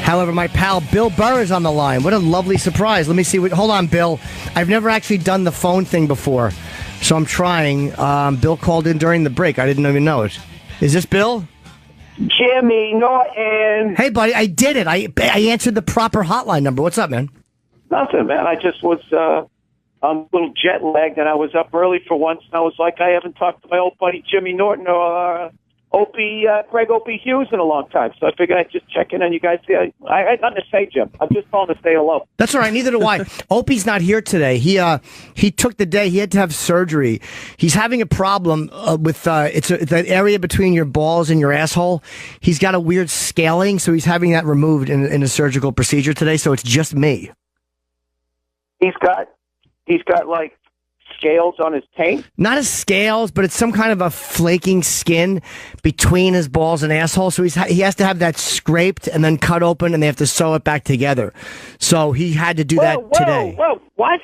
However, my pal Bill Burr is on the line. What a lovely surprise. Let me see. Hold on, Bill. I've never actually done the phone thing before, so I'm trying. Bill called in during the break. I didn't even know it. Is this Bill? Jimmy Norton. Hey, buddy, I did it. I answered the proper hotline number. What's up, man? Nothing, man. I just was a little jet lagged, and I was up early for once, and I was like, I haven't talked to my old buddy Jimmy Norton or Opie, Opie Hughes in a long time, so I figured I'd just check in on you guys. I had nothing to say, Jim. I'm just calling to say hello. That's all right. Neither do I. Opie's not here today. He took the day. He had to have surgery. He's having a problem with it's that area between your balls and your asshole. He's got a weird scaling, so he's having that removed in a surgical procedure today. So it's just me. He's got like scales on his taint? Not as scales, but it's some kind of a flaking skin between his balls and asshole. So he has to have that scraped and then cut open, and they have to sew it back together. So he had to do that today. Whoa, what?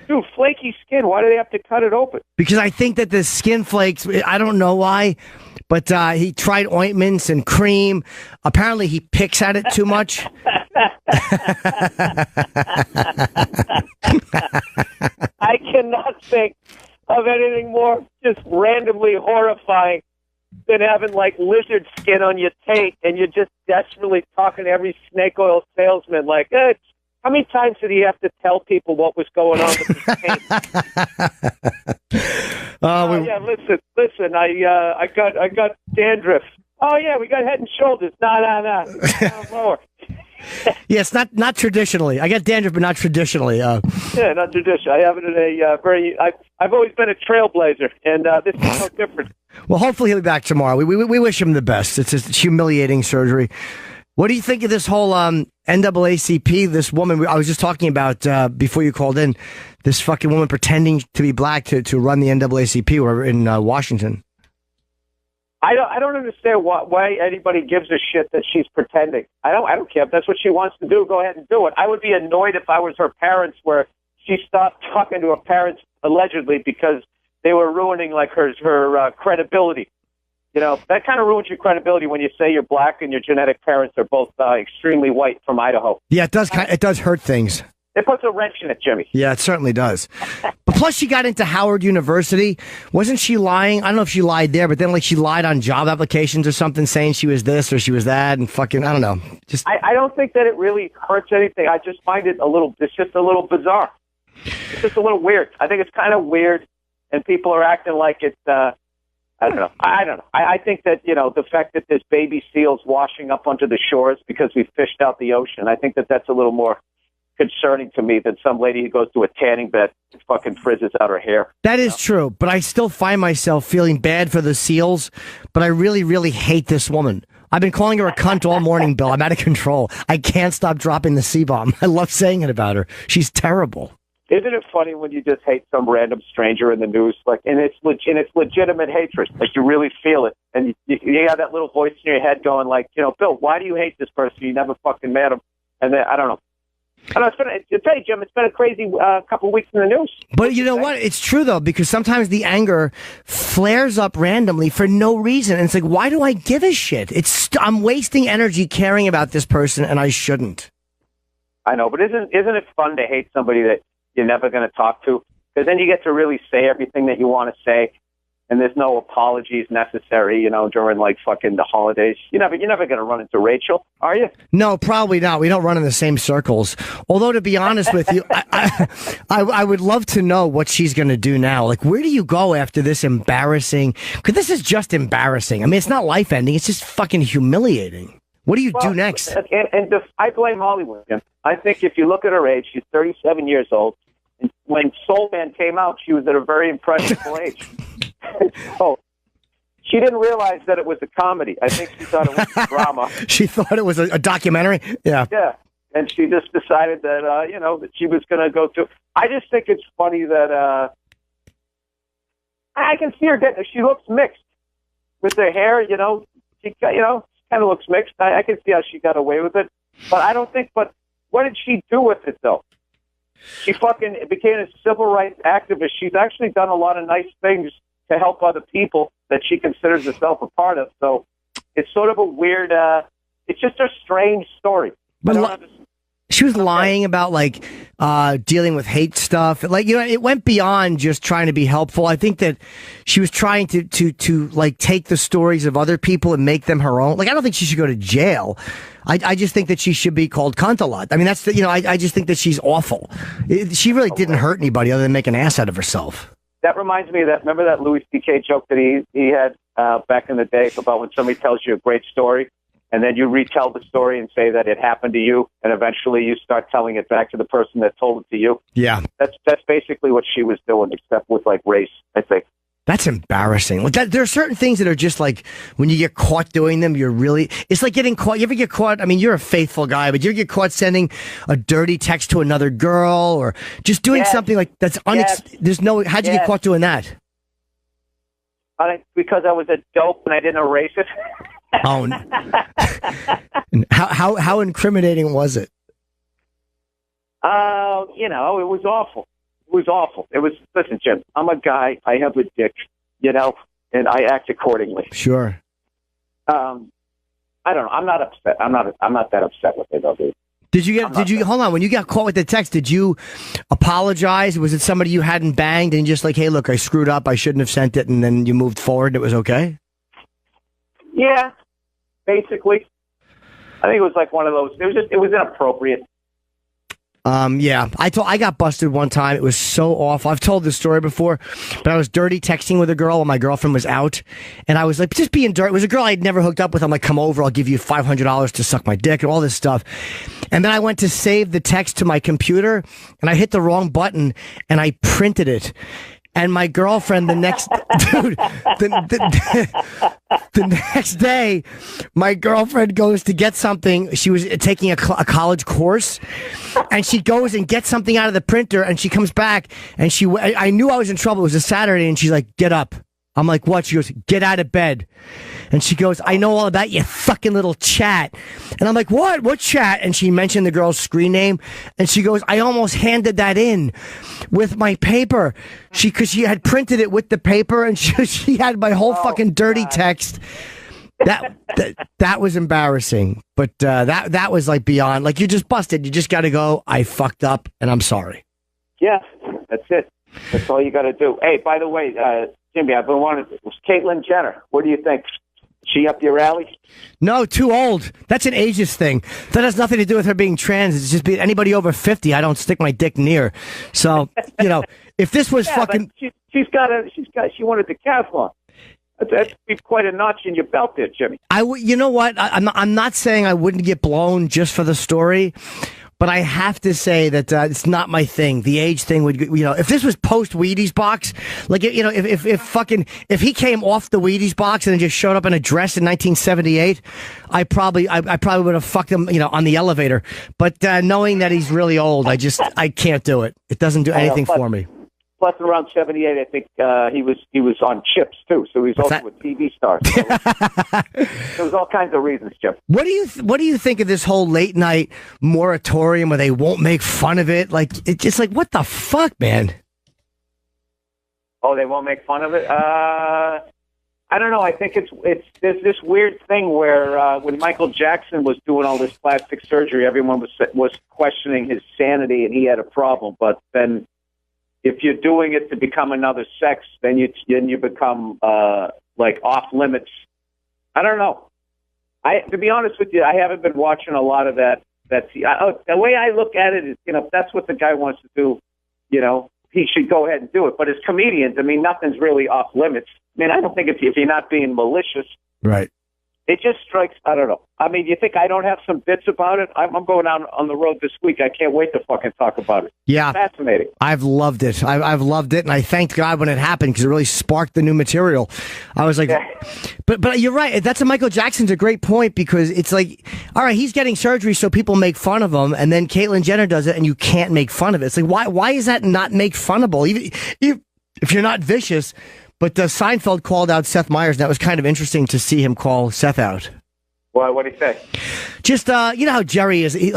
Dude, flaky skin. Why do they have to cut it open? Because I think that the skin flakes, I don't know why, but he tried ointments and cream. Apparently he picks at it too much. I cannot think of anything more just randomly horrifying than having like lizard skin on your taint, and you're just desperately talking to every snake oil salesman like, how many times did he have to tell people what was going on with his taint? Yeah, listen, I got dandruff. Oh yeah, we got Head and Shoulders. No. Lower. Yes, not traditionally. I got dandruff, but not traditionally. Yeah, not traditionally. I have it in a I've always been a trailblazer, and this is no different. Well, hopefully he'll be back tomorrow. We wish him the best. It's a humiliating surgery. What do you think of this whole NAACP? This woman I was just talking about before you called in. This fucking woman pretending to be black to run the NAACP or in Washington. I don't understand why anybody gives a shit that she's pretending. I don't care if that's what she wants to do. Go ahead and do it. I would be annoyed if I was her parents, where she stopped talking to her parents allegedly because they were ruining like her credibility. You know, that kind of ruins your credibility when you say you're black and your genetic parents are both extremely white from Idaho. Yeah, it does. It does hurt things. It puts a wrench in it, Jimmy. Yeah, it certainly does. But plus, she got into Howard University. Wasn't she lying? I don't know if she lied there, but then like she lied on job applications or something, saying she was this or she was that, and fucking, I don't know. I don't think that it really hurts anything. I just find it it's just a little bizarre. It's just a little weird. I think it's kind of weird, and people are acting like it's, I don't know. I think that, the fact that there's baby seals washing up onto the shores because we fished out the ocean, I think that that's a little more concerning to me than some lady who goes to a tanning bed and fucking frizzes out her hair. That is true, but I still find myself feeling bad for the seals, but I really, really hate this woman. I've been calling her a cunt all morning, Bill. I'm out of control. I can't stop dropping the C-bomb. I love saying it about her. She's terrible. Isn't it funny when you just hate some random stranger in the news, and it's legitimate hatred, like you really feel it, and you have that little voice in your head going like, Bill, why do you hate this person? You never fucking met him, and then, I don't know. Jim, it's been a crazy couple of weeks in the news. But you know what? It's true, though, because sometimes the anger flares up randomly for no reason. And it's like, why do I give a shit? I'm wasting energy caring about this person, and I shouldn't. I know, but isn't it fun to hate somebody that you're never going to talk to? Because then you get to really say everything that you want to say, and there's no apologies necessary, during like fucking the holidays. You're never going to run into Rachel, are you? No, probably not. We don't run in the same circles. Although, to be honest with you, I would love to know what she's going to do now. Like, where do you go after this embarrassing? Because this is just embarrassing. I mean, it's not life ending. It's just fucking humiliating. What do you do next? And I blame Hollywood, Jim. I think if you look at her age, she's 37 years old. And when Soul Man came out, she was at a very impressionable age. So she didn't realize that it was a comedy. I think she thought it was a drama. She thought it was a documentary? Yeah. Yeah. And she just decided that, that she was going to go to... I just think it's funny that I can see her getting... She looks mixed with her hair, she kind of looks mixed. I can see how she got away with it. But I don't think... But what did she do with it, though? She fucking became a civil rights activist. She's actually done a lot of nice things to help other people that she considers herself a part of. So it's sort of a weird, it's just a strange story. But don't understand. she was lying about like dealing with hate stuff. Like, you know, it went beyond just trying to be helpful. I think that she was trying to like take the stories of other people and make them her own. Like, I don't think she should go to jail. I just think that she should be called cunt a lot. I mean, that's the, you know, I just think that she's awful. She really didn't hurt anybody other than make an ass out of herself. That reminds me of that. Remember that Louis C.K. joke that he had back in the day about when somebody tells you a great story, and then you retell the story and say that it happened to you, and eventually you start telling it back to the person that told it to you. Yeah, that's basically what she was doing, except with like race, I think. That's embarrassing. Like there are certain things that are just like when you get caught doing them, it's like getting caught. You ever get caught? I mean, you're a faithful guy, but you ever get caught sending a dirty text to another girl or just doing something like that's there's no, how'd you get caught doing that? Because I was a dope and I didn't erase it. Oh, how incriminating was it? You know, it was awful. It was awful. It was, listen, Jim, I'm a guy. I have a dick, you know, and I act accordingly. Sure. I don't know. I'm not upset. I'm not that upset with it, though, dude. Hold on, when you got caught with the text, did you apologize? Was it somebody you hadn't banged and just like, hey, look, I screwed up. I shouldn't have sent it. And then you moved forward and it was okay? Yeah, basically. I think it was like one of those. It was inappropriate. Yeah, I got busted one time. It was so awful. I've told this story before, but I was dirty texting with a girl when my girlfriend was out, and I was like, just being dirty. It was a girl I'd never hooked up with. I'm like, come over, I'll give you $500 to suck my dick and all this stuff. And then I went to save the text to my computer, and I hit the wrong button, and I printed it. And my girlfriend the next the next day, my girlfriend goes to get something. She was taking a college course, and she goes and gets something out of the printer, and she comes back, and I knew I was in trouble. It was a Saturday, and she's like, get up. I'm like, what? She goes, get out of bed. And she goes, I know all about you fucking little chat. And I'm like, what? What chat? And she mentioned the girl's screen name. And she goes, I almost handed that in with my paper. Because she had printed it with the paper, and she had my whole fucking dirty text. That was embarrassing. But that was like beyond, like, you just busted. You just got to go, I fucked up, and I'm sorry. Yeah, that's it. That's all you got to do. Hey, by the way, Jimmy, I've been wanting. Was Caitlyn Jenner? What do you think? She up your alley? No, too old. That's an ageist thing. That has nothing to do with her being trans. It's just anybody over 50. I don't stick my dick near. So, you know, if this was fucking, she won a decathlon. That'd be quite a notch in your belt there, Jimmy. You know what? I'm not saying I wouldn't get blown just for the story. But I have to say that it's not my thing. The age thing would, you know, if this was post Wheaties box, like, you know, if he came off the Wheaties box and then just showed up in a dress in 1978, I probably would have fucked him, you know, on the elevator. But knowing that he's really old, I can't do it. It doesn't do anything for me. Plus, around 78, I think he was on Chips too, so he's also a TV star. So there was all kinds of reasons, Jim. What do you think of this whole late night moratorium where they won't make fun of it? Like, it's just like, what the fuck, man? Oh, they won't make fun of it. I don't know. I think there's this weird thing where when Michael Jackson was doing all this plastic surgery, everyone was questioning his sanity, and he had a problem, but then, if you're doing it to become another sex, then you become like off limits. I don't know. To be honest with you, I haven't been watching a lot of that. The way I look at it is, you know, if that's what the guy wants to do, you know, he should go ahead and do it. But as comedians, I mean, nothing's really off limits. I mean, I don't think if you're not being malicious, right? It just strikes. I don't know. I mean, you think I don't have some bits about it? I'm going out on the road this week. I can't wait to fucking talk about it. Yeah, it's fascinating. I've loved it. I've loved it, and I thanked God when it happened because it really sparked the new material. I was like, but you're right. That's Michael Jackson's a great point because it's like, all right, he's getting surgery so people make fun of him, and then Caitlyn Jenner does it, and you can't make fun of it. It's like, why is that not make funnable? Even if you're not vicious. But Seinfeld called out Seth Meyers, and that was kind of interesting to see him call Seth out. What did he say? Just, you know how Jerry is. He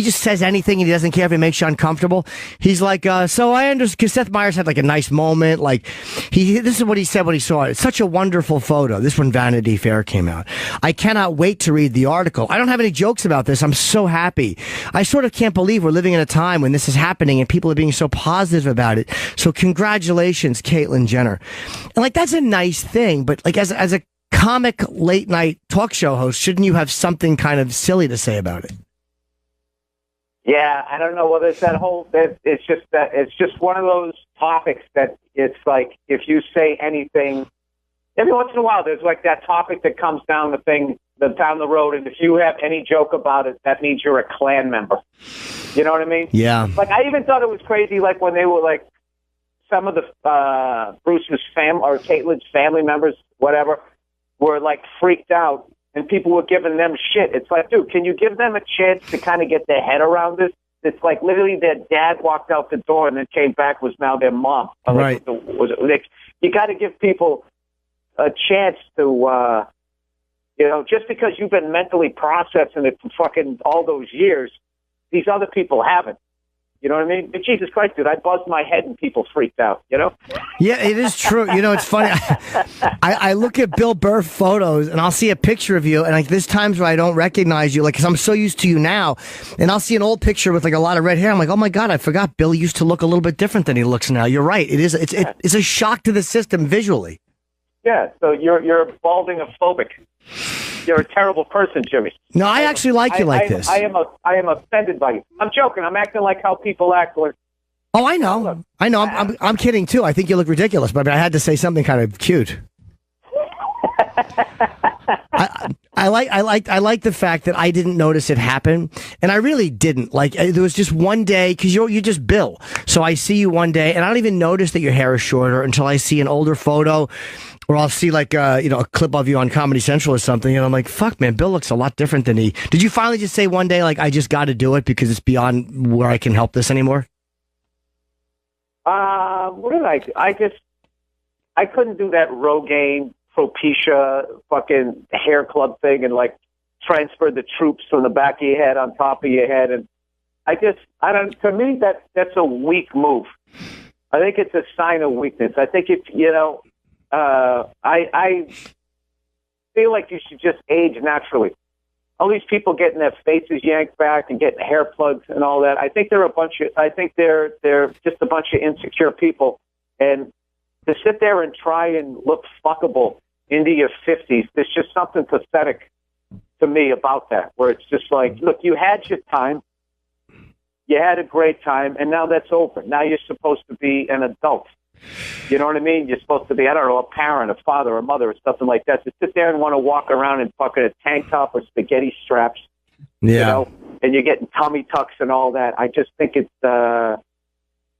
just says anything and he doesn't care if it makes you uncomfortable. He's like, so I understand, because Seth Meyers had like a nice moment. Like, this is what he said when he saw it. It's such a wonderful photo. This when Vanity Fair came out. I cannot wait to read the article. I don't have any jokes about this. I'm so happy. I sort of can't believe we're living in a time when this is happening and people are being so positive about it. So congratulations, Caitlyn Jenner. And like, that's a nice thing, but like as a comic late night talk show host, shouldn't you have something kind of silly to say about it? Yeah, I don't know. Well, there's that whole. It's just one of those topics that it's like if you say anything, every once in a while, there's like that topic that comes down down the road, and if you have any joke about it, that means you're a Klan member. You know what I mean? Yeah. Like I even thought it was crazy, like when they were like some of the Bruce's or Caitlyn's family members, whatever, were like freaked out and people were giving them shit. It's like, dude, can you give them a chance to kind of get their head around this? It's like literally their dad walked out the door and then came back was now their mom. Right. You got to give people a chance to, just because you've been mentally processing it for fucking all those years, these other people haven't. You know what I mean? But Jesus Christ, dude, I buzzed my head and people freaked out, you know? Yeah, it is true. You know, it's funny. I look at Bill Burr photos and I'll see a picture of you and like there's times where I don't recognize you, like, cause I'm so used to you now, and I'll see an old picture with like a lot of red hair. I'm like, oh my God, I forgot Bill used to look a little bit different than he looks now. You're right. It's a shock to the system visually. Yeah. So you're balding-ophobic. You're a terrible person, Jimmy. No, I actually like you like this. I am offended by you. I'm joking. I'm acting like how people act. Oh, I know. I'm kidding too. I think you look ridiculous, but I had to say something kind of cute. I like the fact that I didn't notice it happen, and I really didn't. Like there was just one day because you're just Bill, so I see you one day, and I don't even notice that your hair is shorter until I see an older photo. Or I'll see like a clip of you on Comedy Central or something, and I'm like, "Fuck, man, Bill looks a lot different than he." Did you finally just say one day, like, "I just got to do it because it's beyond where I can help this anymore"? What did I do? I couldn't do that Rogaine, Propecia, fucking hair club thing, and like transfer the troops from the back of your head on top of your head, and I don't. To me, that's a weak move. I think it's a sign of weakness. I think if I feel like you should just age naturally. All these people getting their faces yanked back and getting hair plugs and all that. I think they're just a bunch of insecure people. And to sit there and try and look fuckable into your 50s, there's just something pathetic to me about that, where it's just like, look, you had your time. You had a great time, and now that's over. Now you're supposed to be an adult. You know what I mean? You're supposed to be, I don't know, a parent, a father, a mother, or something like that. To sit there and want to walk around in fucking a tank top or spaghetti straps, and you're getting tummy tucks and all that. I just think it's, I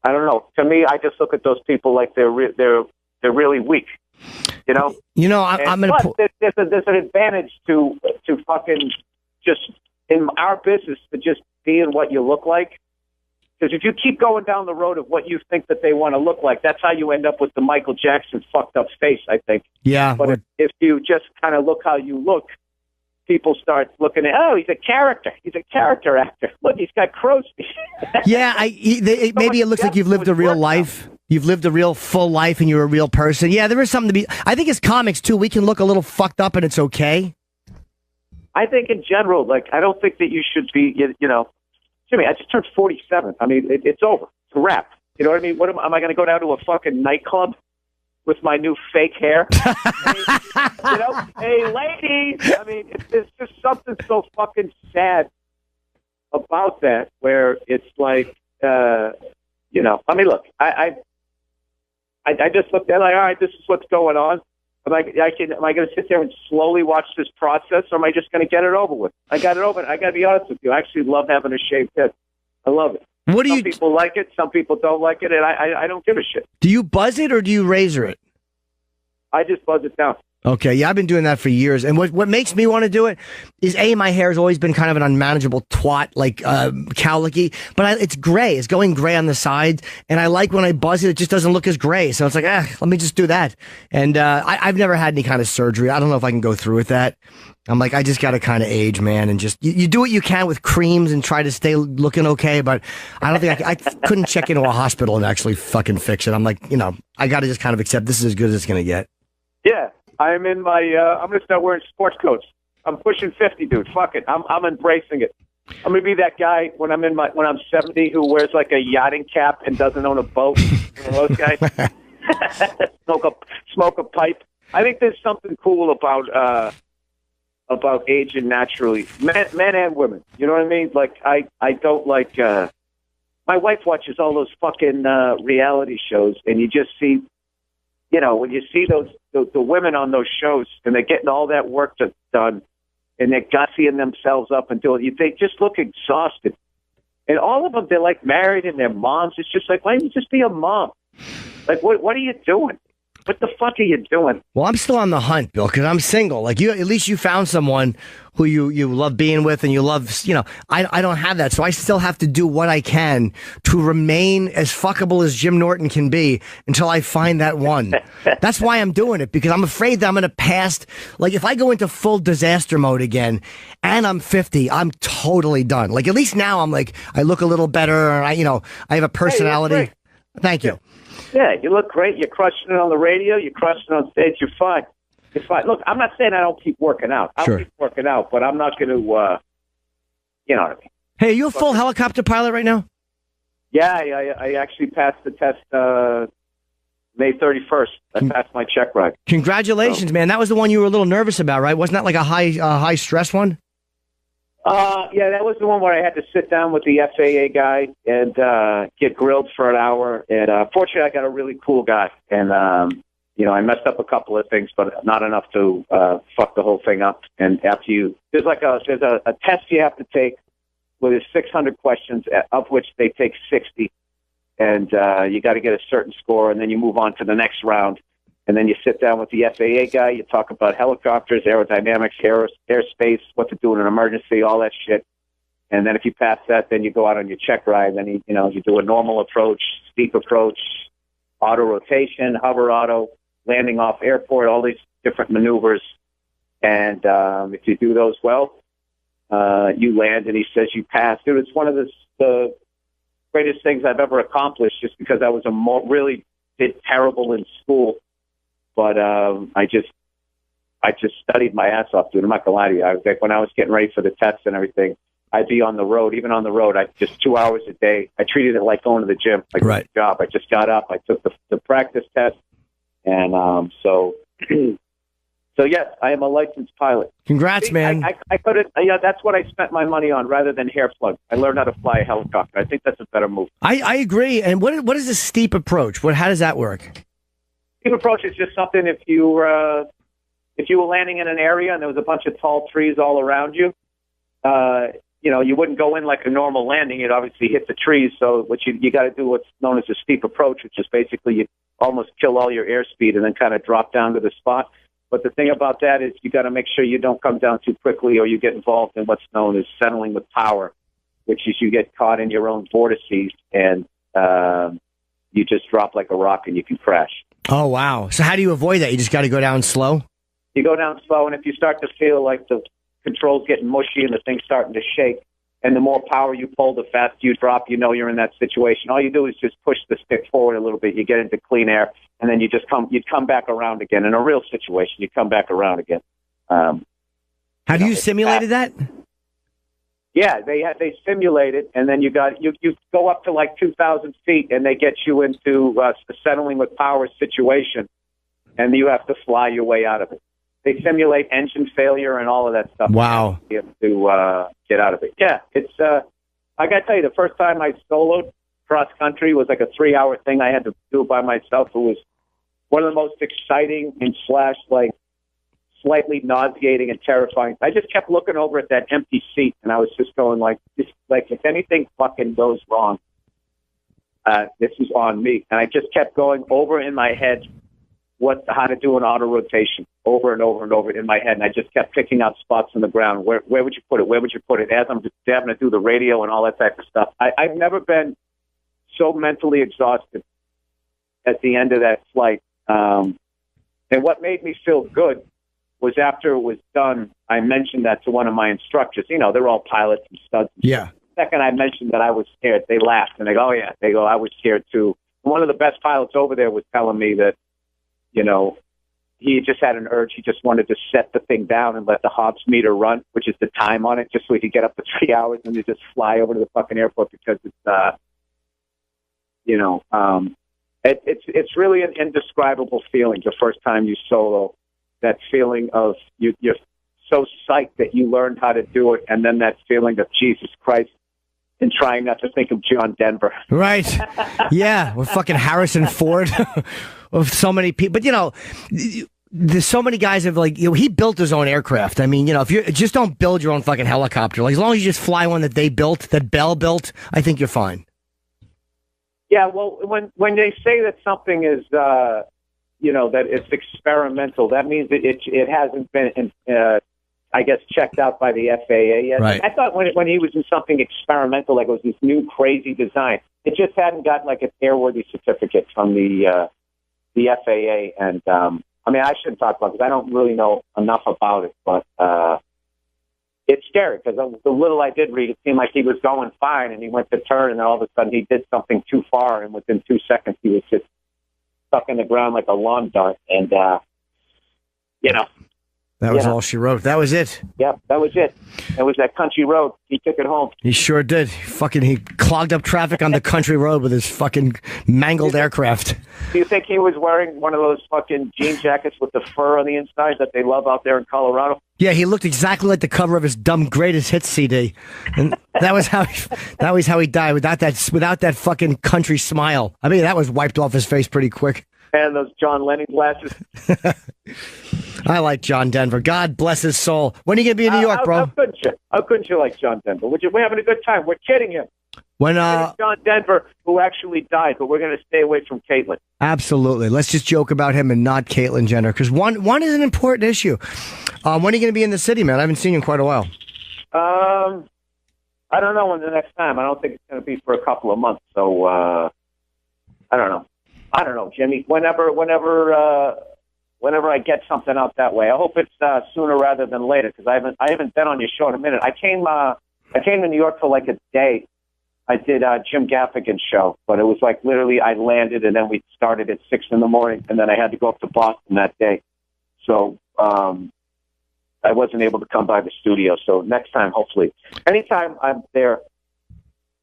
don't know. To me, I just look at those people like they're really weak. You know. I'm gonna. There's an advantage to fucking just in our business to just being what you look like. Because if you keep going down the road of what you think that they want to look like, that's how you end up with the Michael Jackson fucked up face, I think. Yeah. But if you just kind of look how you look, people start looking at, oh, he's a character. He's a character actor. Look, he's got crow's feet. Yeah, maybe it looks like you've lived a real life. You've lived a real full life and you're a real person. Yeah, there is something to be. I think as comics, too, we can look a little fucked up and it's okay. I think in general, like, I don't think that you should be, Jimmy, I just turned 47. I mean, it's over. It's a wrap. You know what I mean? What am I going to go down to a fucking nightclub with my new fake hair? Hey, ladies. I mean, it's just something so fucking sad about that, where it's like, I mean, look, I just looked at it like, all right, this is what's going on. Am I going to sit there and slowly watch this process, or am I just going to get it over with? I got it over. I got to be honest with you. I actually love having a shaved head. I love it. Some people like it. Some people don't like it, and I don't give a shit. Do you buzz it or do you razor it? I just buzz it down. Okay, yeah, I've been doing that for years. And what makes me want to do it is, my hair has always been kind of an unmanageable twat, like cowlicky, but it's gray. It's going gray on the sides, and I like when I buzz it, it just doesn't look as gray. So it's like, let me just do that. And I've never had any kind of surgery. I don't know if I can go through with that. I'm like, I just got to kind of age, man, and just, you do what you can with creams and try to stay looking okay, but I don't think I couldn't check into a hospital and actually fucking fix it. I'm like, I got to just kind of accept this is as good as it's going to get. Yeah. I'm in my. I'm gonna start wearing sports coats. I'm pushing 50, dude. Fuck it. I'm embracing it. I'm gonna be that guy when I'm 70 who wears like a yachting cap and doesn't own a boat. One of those guys. Smoke a pipe. I think there's something cool about aging naturally, men and women. You know what I mean? Like I don't like. My wife watches all those fucking reality shows, and you just see. When you see the women on those shows and they're getting all that work done and they're gussying themselves up and they just look exhausted. And all of them, they're like married and they're moms. It's just like, why don't you just be a mom? Like, what are you doing? What the fuck are you doing? Well, I'm still on the hunt, Bill, because I'm single. Like at least you found someone who you love being with and you love, I don't have that. So I still have to do what I can to remain as fuckable as Jim Norton can be until I find that one. That's why I'm doing it, because I'm afraid that I'm going to pass. Like if I go into full disaster mode again and I'm 50, I'm totally done. Like at least now I'm like, I look a little better. Or I have a personality. Hey, thank you. Yeah, you look great. You're crushing it on the radio. You're crushing it on stage. You're fine. You're fine. Look, I'm not saying I don't keep working out. I'll keep working out, but I'm not going to, you know what I mean. Hey, are you a full helicopter pilot right now? Yeah, I actually passed the test May 31st. I passed my check ride. Congratulations, man. That was the one you were a little nervous about, right? Wasn't that like a high stress one? Yeah, that was the one where I had to sit down with the FAA guy and get grilled for an hour. And fortunately, I got a really cool guy. And, I messed up a couple of things, but not enough to fuck the whole thing up. And after there's a test you have to take where there's 600 questions, of which they take 60. And you got to get a certain score, and then you move on to the next round. And then you sit down with the FAA guy. You talk about helicopters, aerodynamics, airspace, what to do in an emergency, all that shit. And then if you pass that, then you go out on your check ride. Then you do a normal approach, steep approach, auto rotation, hover auto, landing off airport, all these different maneuvers. And if you do those well, you land. And he says you pass. Dude, it's one of the greatest things I've ever accomplished, just because I was really did terrible in school. But I just studied my ass off, dude. I'm not gonna lie to you. When I was getting ready for the tests and everything, I'd be on the road. Even on the road, I just 2 hours a day. I treated it like going to the gym, like a job. I just got up, I took the practice test, and so yes, I am a licensed pilot. Congrats, man. I could have. Yeah, that's what I spent my money on rather than hair plugs. I learned how to fly a helicopter. I think that's a better move. I agree. And what is a steep approach? How does that work? Steep approach is just something if you were landing in an area and there was a bunch of tall trees all around you, you wouldn't go in like a normal landing. You'd obviously hit the trees. So what you got to do what's known as a steep approach, which is basically you almost kill all your airspeed and then kind of drop down to the spot. But the thing about that is you got to make sure you don't come down too quickly or you get involved in what's known as settling with power, which is you get caught in your own vortices and you just drop like a rock and you can crash. Oh, wow. So how do you avoid that? You just got to go down slow? You go down slow, and if you start to feel like the controls getting mushy and the thing's starting to shake, and the more power you pull, the faster you drop, you're in that situation. All you do is just push the stick forward a little bit. You get into clean air, and then you'd come back around again. In a real situation, you come back around again. Have you simulated that? Yeah, they simulate it, and then you go up to like 2,000 feet, and they get you into a settling with power situation, and you have to fly your way out of it. They simulate engine failure and all of that stuff. Wow. You have to get out of it. Yeah, it's I got to tell you, the first time I soloed cross country was like a 3-hour thing. I had to do it by myself. It was one of the most exciting and slightly nauseating and terrifying. I just kept looking over at that empty seat, and I was just going like if anything fucking goes wrong, this is on me. And I just kept going over in my head how to do an auto rotation over and over and over in my head, and I just kept picking out spots on the ground. Where would you put it? Where would you put it? As I'm just having to do the radio and all that type of stuff. I've never been so mentally exhausted at the end of that flight. And what made me feel good was after it was done, I mentioned that to one of my instructors. You know, they're all pilots and studs. Yeah. The second I mentioned that I was scared, they laughed, and they go, oh, yeah. They go, I was scared, too. One of the best pilots over there was telling me that, you know, he just had an urge. He just wanted to set the thing down and let the Hobbs meter run, which is the time on it, just so he could get up to 3 hours and then just fly over to the fucking airport because it's, you know, it's really an indescribable feeling the first time you solo. That feeling of you're so psyched that you learned how to do it, and then that feeling of Jesus Christ and trying not to think of John Denver. Right. Yeah, with fucking Harrison Ford. With so many people. But, you know, there's so many guys have, like, you know, he built his own aircraft. I mean, you know, if you just don't build your own fucking helicopter. Like, as long as you just fly one that they built, that Bell built, I think you're fine. Yeah, well, when they say that something is, you know, that it's experimental, that means that it hasn't been, I guess, checked out by the FAA yet. Right. I thought when he was in something experimental, like it was this new crazy design, it just hadn't got like an airworthy certificate from the FAA. And I mean, I shouldn't talk about it because I don't really know enough about it, but it's scary because the little I did read, it seemed like he was going fine, and he went to turn, and then all of a sudden he did something too far, and within 2 seconds he was just stuck in the ground like a lawn dart. And, you know. That was all she wrote. That was it. Yep, that was it. It was that country road. He took it home. He sure did. He clogged up traffic on the country road with his fucking mangled aircraft. Do you think he was wearing one of those fucking jean jackets with the fur on the inside that they love out there in Colorado? Yeah, he looked exactly like the cover of his dumb greatest hits CD, and that was how he died without that fucking country smile. I mean, that was wiped off his face pretty quick. And those John Lennon glasses. I like John Denver. God bless his soul. When are you gonna be in New York, bro? How couldn't you like John Denver? We're having a good time. We're kidding him. When John Denver, who actually died, but we're going to stay away from Caitlyn. Absolutely. Let's just joke about him and not Caitlyn Jenner, because one is an important issue. When are you going to be in the city, man? I haven't seen you in quite a while. I don't know when the next time. I don't think it's going to be for a couple of months. So I don't know, Jimmy. Whenever I get something out that way, I hope it's sooner rather than later, because I haven't been on your show in a minute. I came to New York for like a day. I did Jim Gaffigan's show, but it was like literally I landed and then we started at 6 a.m, and then I had to go up to Boston that day. So I wasn't able to come by the studio. So next time, hopefully, anytime I'm there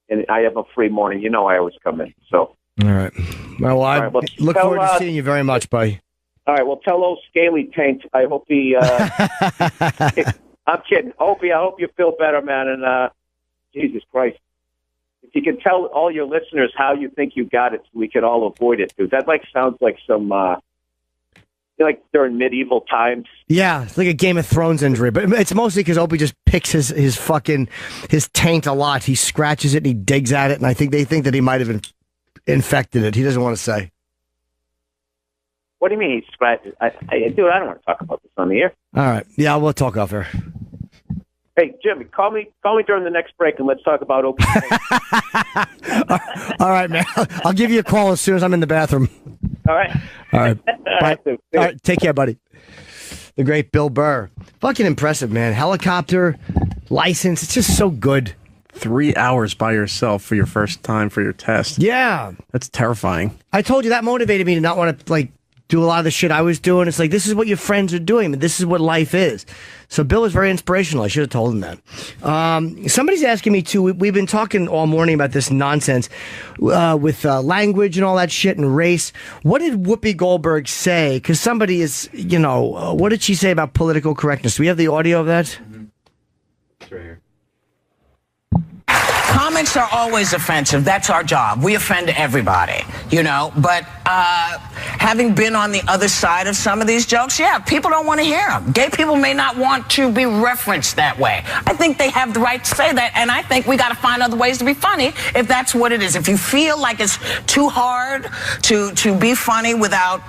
and I have a free morning, you know, I always come in. So all right. Well, I look forward to seeing you very much, buddy. All right. Well, tell old Scaly Taint. I hope he. I'm kidding, Opie. I hope you feel better, man. And Jesus Christ. If you can tell all your listeners how you think you got it, so we could all avoid it, dude. That sounds like some, like during medieval times. Yeah, it's like a Game of Thrones injury, but it's mostly because Opie just picks his taint a lot. He scratches it and he digs at it, and I think they think that he might have infected it. He doesn't want to say. What do you mean he scratched it? Dude, I don't want to talk about this on the air. All right, yeah, we'll talk off air. Hey, Jimmy, call me during the next break and let's talk about Opie. All right, man. I'll give you a call as soon as I'm in the bathroom. All right. All right. Bye. All right. Take care, buddy. The great Bill Burr. Fucking impressive, man. Helicopter, license. It's just so good. 3 hours by yourself for your first time for your test. Yeah. That's terrifying. I told you that motivated me to not want to, do a lot of the shit I was doing. It's like, this is what your friends are doing, but this is what life is. So Bill was very inspirational. I should have told him that. Somebody's asking me too. We've been talking all morning about this nonsense with language and all that shit and race. What did Whoopi Goldberg say? Because somebody is, what did she say about political correctness? Do we have the audio of that? Mm-hmm. It's right here. Comics are always offensive. That's our job. We offend everybody, you know. But having been on the other side of some of these jokes, yeah, people don't want to hear them. Gay people may not want to be referenced that way. I think they have the right to say that, and I think we got to find other ways to be funny if that's what it is. If you feel like it's too hard to be funny without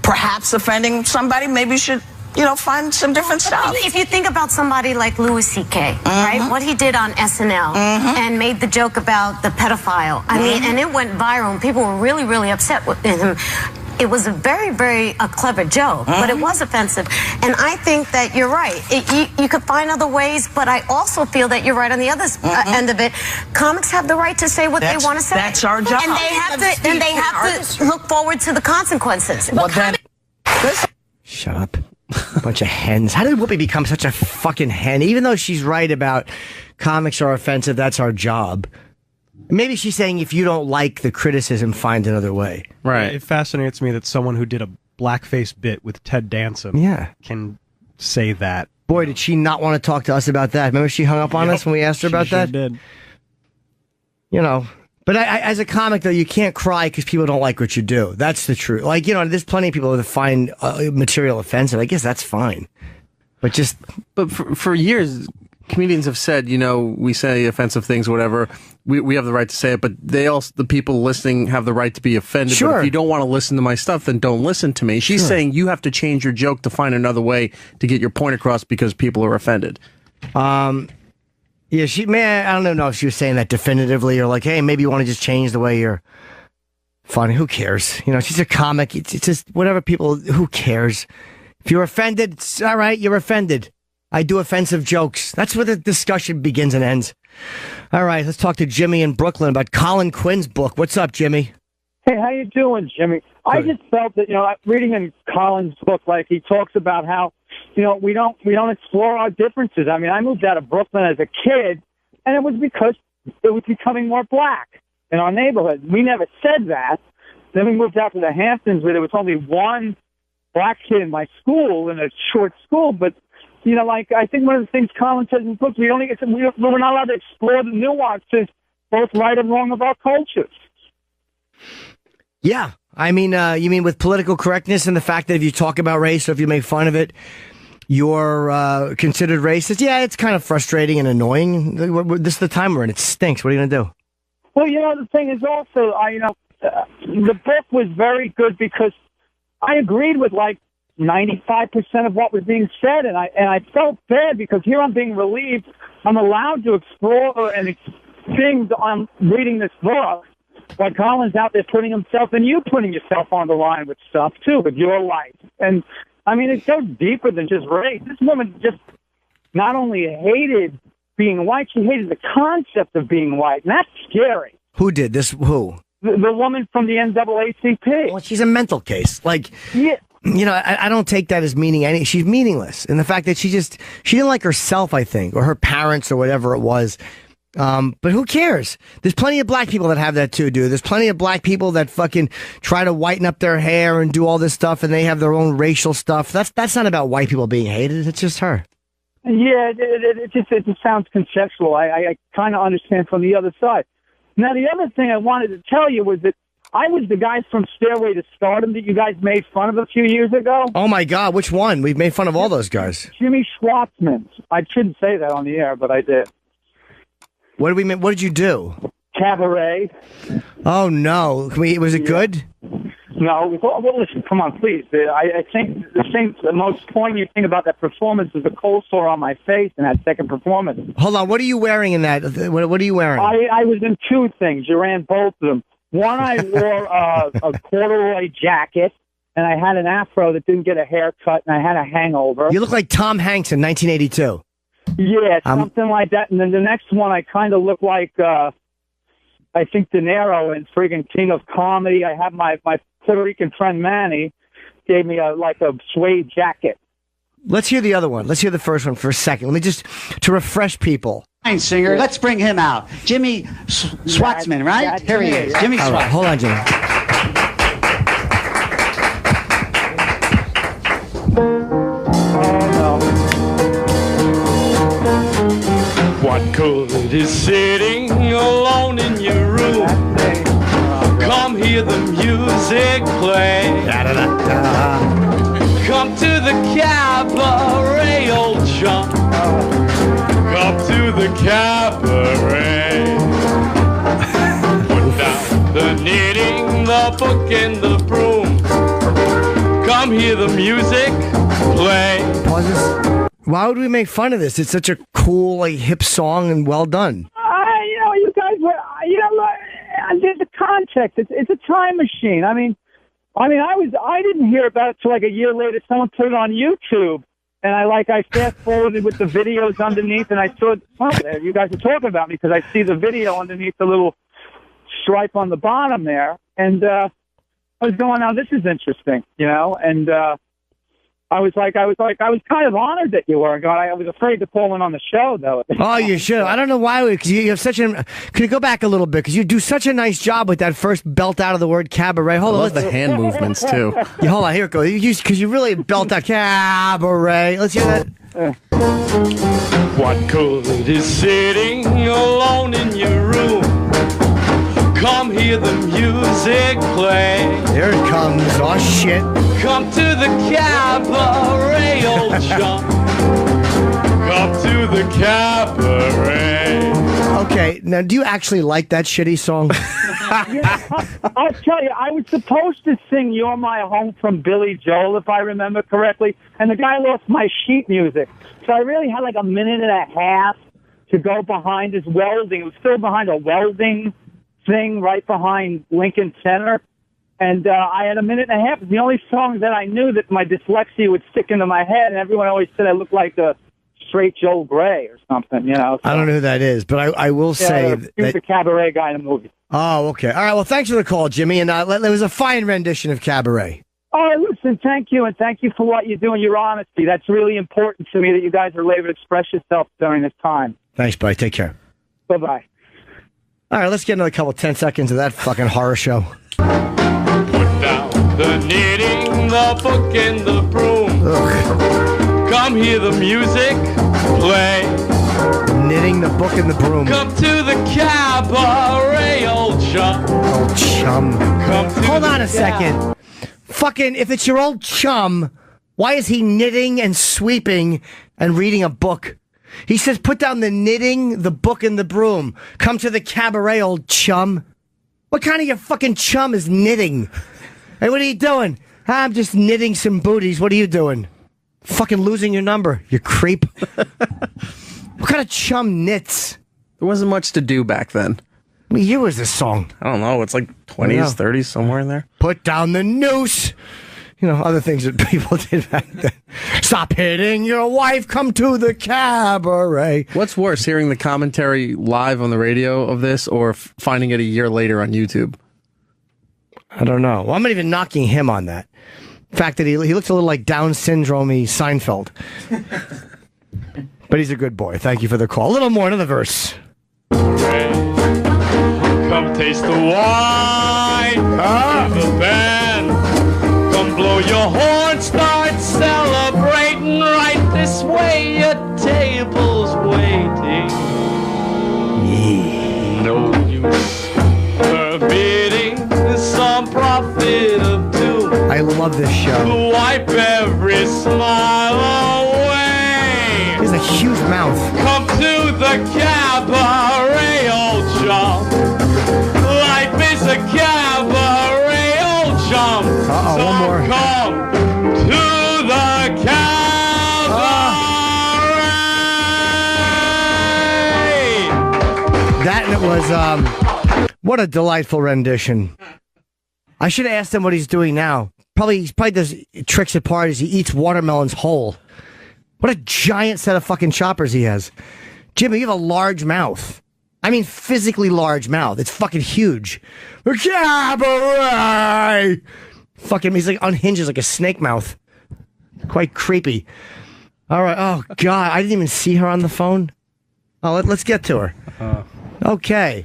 perhaps offending somebody, maybe you should, you know, find some different stuff. If you think about somebody like Louis C.K., right? What he did on SNL and made the joke about the pedophile. I mean, and it went viral, and people were really, really upset with him. It was a very, very clever joke, but it was offensive. And I think that you're right. You could find other ways, but I also feel that you're right on the other end of it. Comics have the right to say what they want to say. That's our job. And they have to look forward to the consequences. Well, then, Shut up. Bunch of hens. How did Whoopi become such a fucking hen? Even though she's right about comics are offensive, that's our job. Maybe she's saying if you don't like the criticism, find another way. Right. It fascinates me that someone who did a blackface bit with Ted Danson can say that. Boy, did she not want to talk to us about that. Remember she hung up on us when we asked her about that? She did. You know. But I, as a comic, though, you can't cry because people don't like what you do. That's the truth. Like, you know, there's plenty of people that find material offensive. I guess that's fine. But for years, comedians have said, you know, we say offensive things, whatever. We have the right to say it, but the people listening have the right to be offended. Sure. But if you don't want to listen to my stuff, then don't listen to me. She's saying you have to change your joke to find another way to get your point across because people are offended. Yeah, I don't know if she was saying that definitively or like, hey, maybe you want to just change the way you're funny. Who cares? You know, she's a comic. It's just whatever people, who cares? If you're offended, it's all right, you're offended. I do offensive jokes. That's where the discussion begins and ends. All right, let's talk to Jimmy in Brooklyn about Colin Quinn's book. What's up, Jimmy? Hey, how you doing, Jimmy? Good. I just felt that, you know, reading in Colin's book, like he talks about how, you know, we don't explore our differences. I mean, I moved out of Brooklyn as a kid, and it was because it was becoming more black in our neighborhood. We never said that. Then we moved out to the Hamptons, where there was only one black kid in my school, in a short school. But, you know, like, I think one of the things Colin says in his book, we're not allowed to explore the nuances, both right and wrong, of our cultures. Yeah. I mean, you mean with political correctness and the fact that if you talk about race or if you make fun of it, you're considered racist? Yeah, it's kind of frustrating and annoying. This is the time we're in. It stinks. What are you going to do? Well, you know, the thing is also, the book was very good because I agreed with like 95% of what was being said, and I felt bad because here I'm being relieved. I'm allowed to explore and things on reading this book. While Colin's out there putting himself, and you putting yourself on the line with stuff too, with your life. And I mean, it goes deeper than just race. This woman just not only hated being white, she hated the concept of being white, and that's scary. Who did this? Who? The woman from the NAACP. Well, she's a mental case. Like, yeah. You know, I don't take that as meaning any. She's meaningless. And the fact that she didn't like herself, I think, or her parents or whatever it was. But who cares? There's plenty of black people that have that too, dude. There's plenty of black people that fucking try to whiten up their hair and do all this stuff, and they have their own racial stuff. That's not about white people being hated. It's just her. Yeah, it just sounds conceptual. I kind of understand from the other side. Now, the other thing I wanted to tell you was that I was the guy from Stairway to Stardom that you guys made fun of a few years ago. Oh, my God. Which one? We've made fun of all those guys. Jimmy Schwartzman. I shouldn't say that on the air, but I did. What did you do? Cabaret. Oh, no. Was it good? No. Well, listen, come on, please. I think the most poignant thing about that performance is the cold sore on my face in that second performance. Hold on. What are you wearing in that? What are you wearing? I was in two things. You ran both of them. One, I wore a corduroy jacket, and I had an afro that didn't get a haircut, and I had a hangover. You look like Tom Hanks in 1982. Yeah, something like that. And then the next one, I kind of look like, I think, De Niro in friggin' King of Comedy. I have my Puerto Rican friend Manny gave me a suede jacket. Let's hear the other one. Let's hear the first one for a second. Let me just, to refresh people. Fine singer. Let's bring him out. Jimmy Schwartzman, right? Here he is. Jimmy Schwartzman. Right, hold on, Jimmy. What good is sitting alone hear the music play. Come to the cabaret, old chum. Come to the cabaret. Put down the knitting, the book, and the broom. Come hear the music play. Pauses. Why would we make fun of this? It's such a cool, like, hip song and well done. You guys were, there's a context. It's a time machine. I didn't hear about it till like a year later. Someone put it on YouTube, and I fast forwarded with the videos underneath, and I saw something you guys are talking about me because I see the video underneath the little stripe on the bottom there, and I was going, now this is interesting, and I was kind of honored that you were. I was afraid to call in on the show, though. Oh, you should. I don't know why, because you have such an. Can you go back a little bit? Because you do such a nice job with that first belt out of the word cabaret. Hold on, love the hand movements too. Yeah, hold on, here it goes. Because you really belt out cabaret. Let's hear that. What good is sitting alone in your room? Come hear the music play. There it comes. Oh, shit. Come to the cabaret, old chum. Come to the cabaret. Okay, now do you actually like that shitty song? I'll tell you, I was supposed to sing You're My Home from Billy Joel, if I remember correctly, and the guy lost my sheet music. So I really had like a minute and a half to go behind his welding. It was still behind a welding thing right behind Lincoln Center. And I had a minute and a half. It's the only song that I knew that my dyslexia would stick into my head, and everyone always said I looked like a straight Joel Gray or something, So, I don't know who that is, but I will say he was the cabaret guy in the movie. Oh, okay. All right, well, thanks for the call, Jimmy, and it was a fine rendition of Cabaret. Oh, listen, thank you, and thank you for what you do and your honesty. That's really important to me that you guys are able to express yourself during this time. Thanks, buddy. Take care. Bye-bye. All right, let's get another 10 seconds of that fucking horror show. Put down the knitting, the book, and the broom. Ugh. Come hear the music play. Knitting, the book, and the broom. Come to the cabaret, old chum. Old chum. Hold on a second. Yeah. Fucking, if it's your old chum, why is he knitting and sweeping and reading a book? He says, put down the knitting, the book, and the broom. Come to the cabaret, old chum. What kind of your fucking chum is knitting? Hey, what are you doing? I'm just knitting some booties. What are you doing? Fucking losing your number, you creep. What kind of chum knits? There wasn't much to do back then. What year was this song? I don't know. It's like 20s, 30s, somewhere in there. Put down the noose. Other things that people did back then. Stop hitting your wife. Come to the cabaret. What's worse, hearing the commentary live on the radio of this or finding it a year later on YouTube? I don't know. Well, I'm not even knocking him on that. The fact that he looks a little like Down syndrome-y Seinfeld. But he's a good boy. Thank you for the call. A little more, another verse. Come taste the wine. The band. Come blow your horn. Start celebrating right this way. Your table's waiting. Yeah. No use forbidding some prophet of doom. I love this show. To wipe every smile away. He has a huge mouth. Come to the cabaret, old chum. Life is a cabaret, old chum. Uh-oh, so one more. Come to the cabaret. That and it was, what a delightful rendition. I should have asked him what he's doing now. He probably does tricks at parties. He eats watermelons whole. What a giant set of fucking choppers he has. Jimmy, you have a large mouth. I mean, physically large mouth. It's fucking huge. Cabaret! Fucking, he's like unhinges like a snake mouth. Quite creepy. All right. Oh, God. I didn't even see her on the phone. Oh, let's get to her. Okay.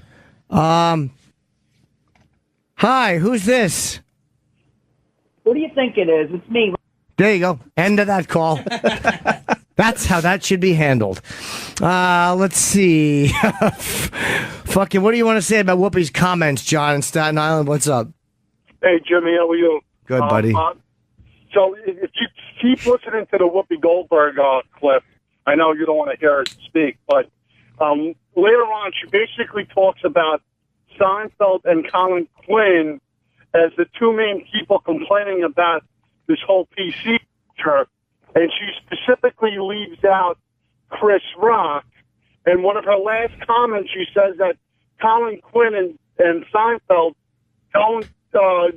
Hi, who's this? Who do you think it is? It's me. There you go. End of that call. That's how that should be handled. Let's see. Fucking, what do you want to say about Whoopi's comments, John, in Staten Island? What's up? Hey, Jimmy, how are you? Good, buddy. So if you keep listening to the Whoopi Goldberg clip, I know you don't want to hear her speak, but later on she basically talks about Seinfeld and Colin Quinn as the two main people complaining about this whole PC culture, and she specifically leaves out Chris Rock. And one of her last comments, she says that Colin Quinn and Seinfeld don't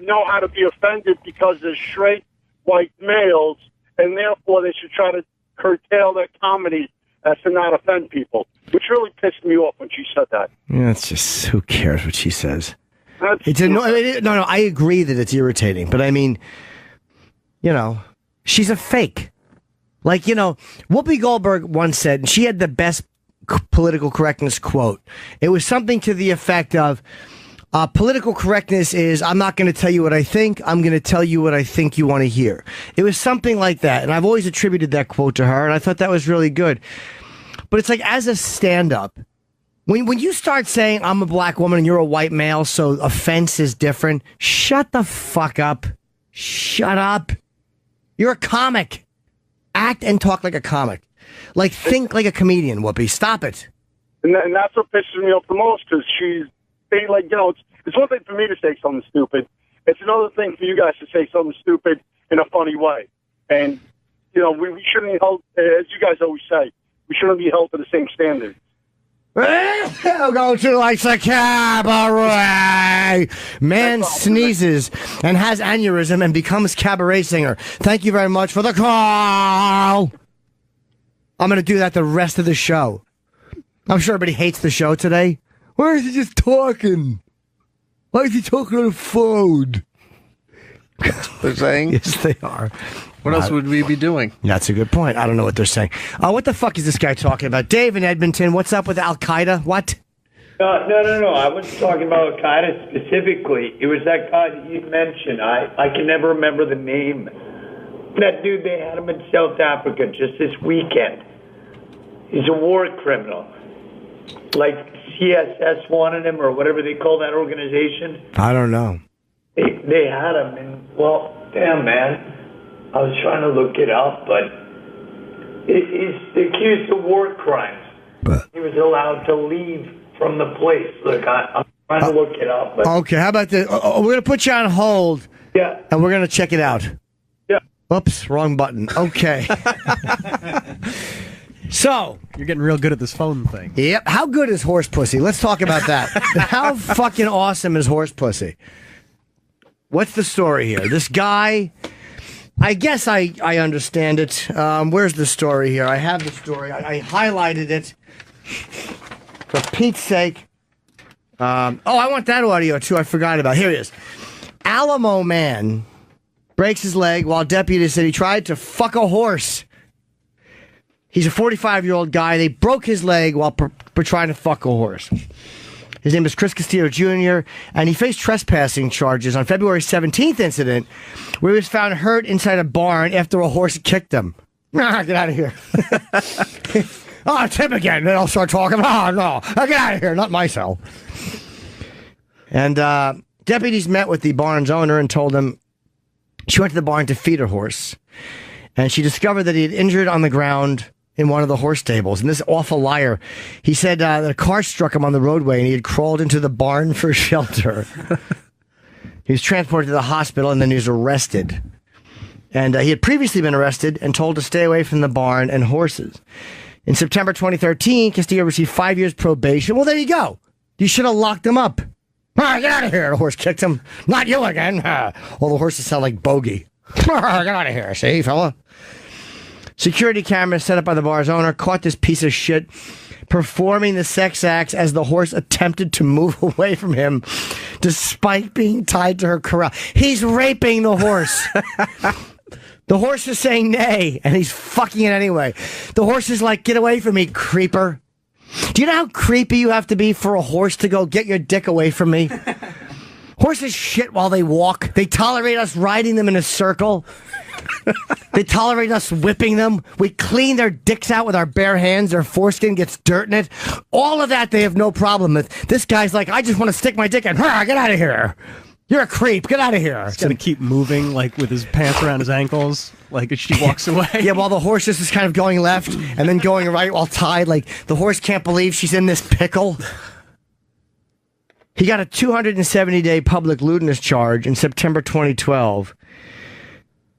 know how to be offended because they're straight white males, and therefore they should try to curtail their comedy as to not offend people, which really pissed me off when she said that. Yeah, it's just, who cares what she says? No, I agree that it's irritating, but I mean, she's a fake. Like, Whoopi Goldberg once said, and she had the best political correctness quote. It was something to the effect of, political correctness is, I'm not going to tell you what I think, I'm going to tell you what I think you want to hear. It was something like that, and I've always attributed that quote to her, and I thought that was really good. But it's like, as a stand-up, when you start saying, I'm a black woman and you're a white male, so offense is different, shut the fuck up. Shut up. You're a comic. Act and talk like a comic. Like, think like a comedian, Whoopi. Stop it. And that's what pisses me off the most, because she's like, it's one thing for me to say something stupid. It's another thing for you guys to say something stupid in a funny way. And, we shouldn't be held, as you guys always say, we shouldn't be held to the same standards. Go to like the cabaret. Man sneezes and has aneurysm and becomes cabaret singer. Thank you very much for the call. I'm going to do that the rest of the show. I'm sure everybody hates the show today. Why is he just talking? Why is he talking on the phone? That's what they're saying? Yes, they are. What else would we be doing? That's a good point. I don't know what they're saying. What the fuck is this guy talking about? Dave in Edmonton, what's up with Al-Qaeda? What? No. I wasn't talking about Al-Qaeda specifically. It was that guy that you mentioned. I can never remember the name. That dude, they had him in South Africa just this weekend. He's a war criminal. Like CSS wanted him, or whatever they call that organization. I don't know. They had him, and, well, damn, man. I was trying to look it up, but he's accused of war crimes. He was allowed to leave from the place. Look, I'm trying to look it up. But okay, how about this? We're going to put you on hold. Yeah. And we're going to check it out. Yeah. Oops, wrong button. Okay. So, you're getting real good at this phone thing. Yep. How good is horse pussy? Let's talk about that. How fucking awesome is horse pussy? What's the story here? This guy, I guess I understand it. Where's the story here? I have the story. I highlighted it. For Pete's sake. I want that audio too. I forgot about it. Here it is. Alamo man breaks his leg while deputies said he tried to fuck a horse. He's a 45-year-old guy. They broke his leg while trying to fuck a horse. His name is Chris Castillo Jr., and he faced trespassing charges on February 17th incident where he was found hurt inside a barn after a horse kicked him. Get out of here. Oh, it's him again. Then I'll start talking. Oh, no. Get out of here. Not my cell. And deputies met with the barn's owner and told him she went to the barn to feed her horse. And she discovered that he had injured on the ground in one of the horse stables. And this awful liar, he said that a car struck him on the roadway and he had crawled into the barn for shelter. He was transported to the hospital and then he was arrested. And he had previously been arrested and told to stay away from the barn and horses. In September 2013, Castillo received 5 years probation. Well, there you go. You should have locked him up. Get out of here. The horse kicked him. Not you again. All the horses sound like Bogey. Get out of here, see, fella? Security cameras set up by the bar's owner caught this piece of shit performing the sex acts as the horse attempted to move away from him despite being tied to her corral. He's raping the horse. The horse is saying nay, and he's fucking it anyway. The horse is like, get away from me, creeper. Do you know how creepy you have to be for a horse to go, get your dick away from me? Horses shit while they walk. They tolerate us riding them in a circle. They tolerate us whipping them. We clean their dicks out with our bare hands. Their foreskin gets dirt in it. All of that they have no problem with. This guy's like, I just want to stick my dick in. Get out of here. You're a creep. Get out of here. He's going to keep moving, like, with his pants around his ankles, like, as she walks away. Yeah, while the horse just is kind of going left and then going right while tied. Like, the horse can't believe she's in this pickle. He got a 270-day public lewdness charge in September 2012.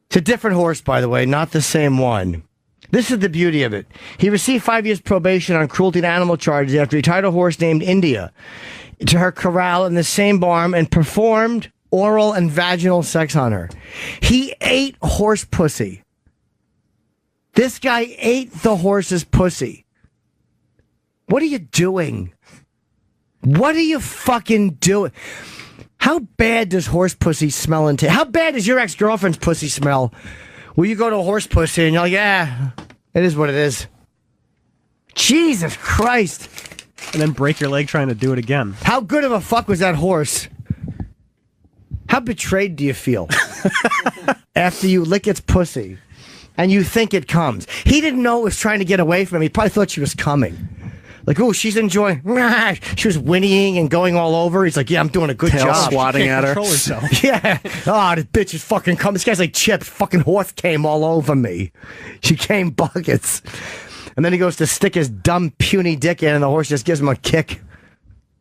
It's a different horse, by the way, not the same one. This is the beauty of it. He received 5 years probation on cruelty to animal charges after he tied a horse named India to her corral in the same barn and performed oral and vaginal sex on her. He ate horse pussy. This guy ate the horse's pussy. What are you doing? What are you fucking doing? How bad does horse pussy smell and taste? How bad does your ex-girlfriend's pussy smell? Will you go to a horse pussy and you're like, yeah, it is what it is. Jesus Christ. And then break your leg trying to do it again. How good of a fuck was that horse? How betrayed do you feel after you lick its pussy and you think it comes? He didn't know it was trying to get away from him. He probably thought she was coming. Like, oh, she's enjoying. She was whinnying and going all over. He's like, yeah, I'm doing a good job. Swatting at her. Yeah. Oh, this bitch is fucking coming. This guy's like chips. Fucking horse came all over me. She came buckets. And then he goes to stick his dumb, puny dick in, and the horse just gives him a kick.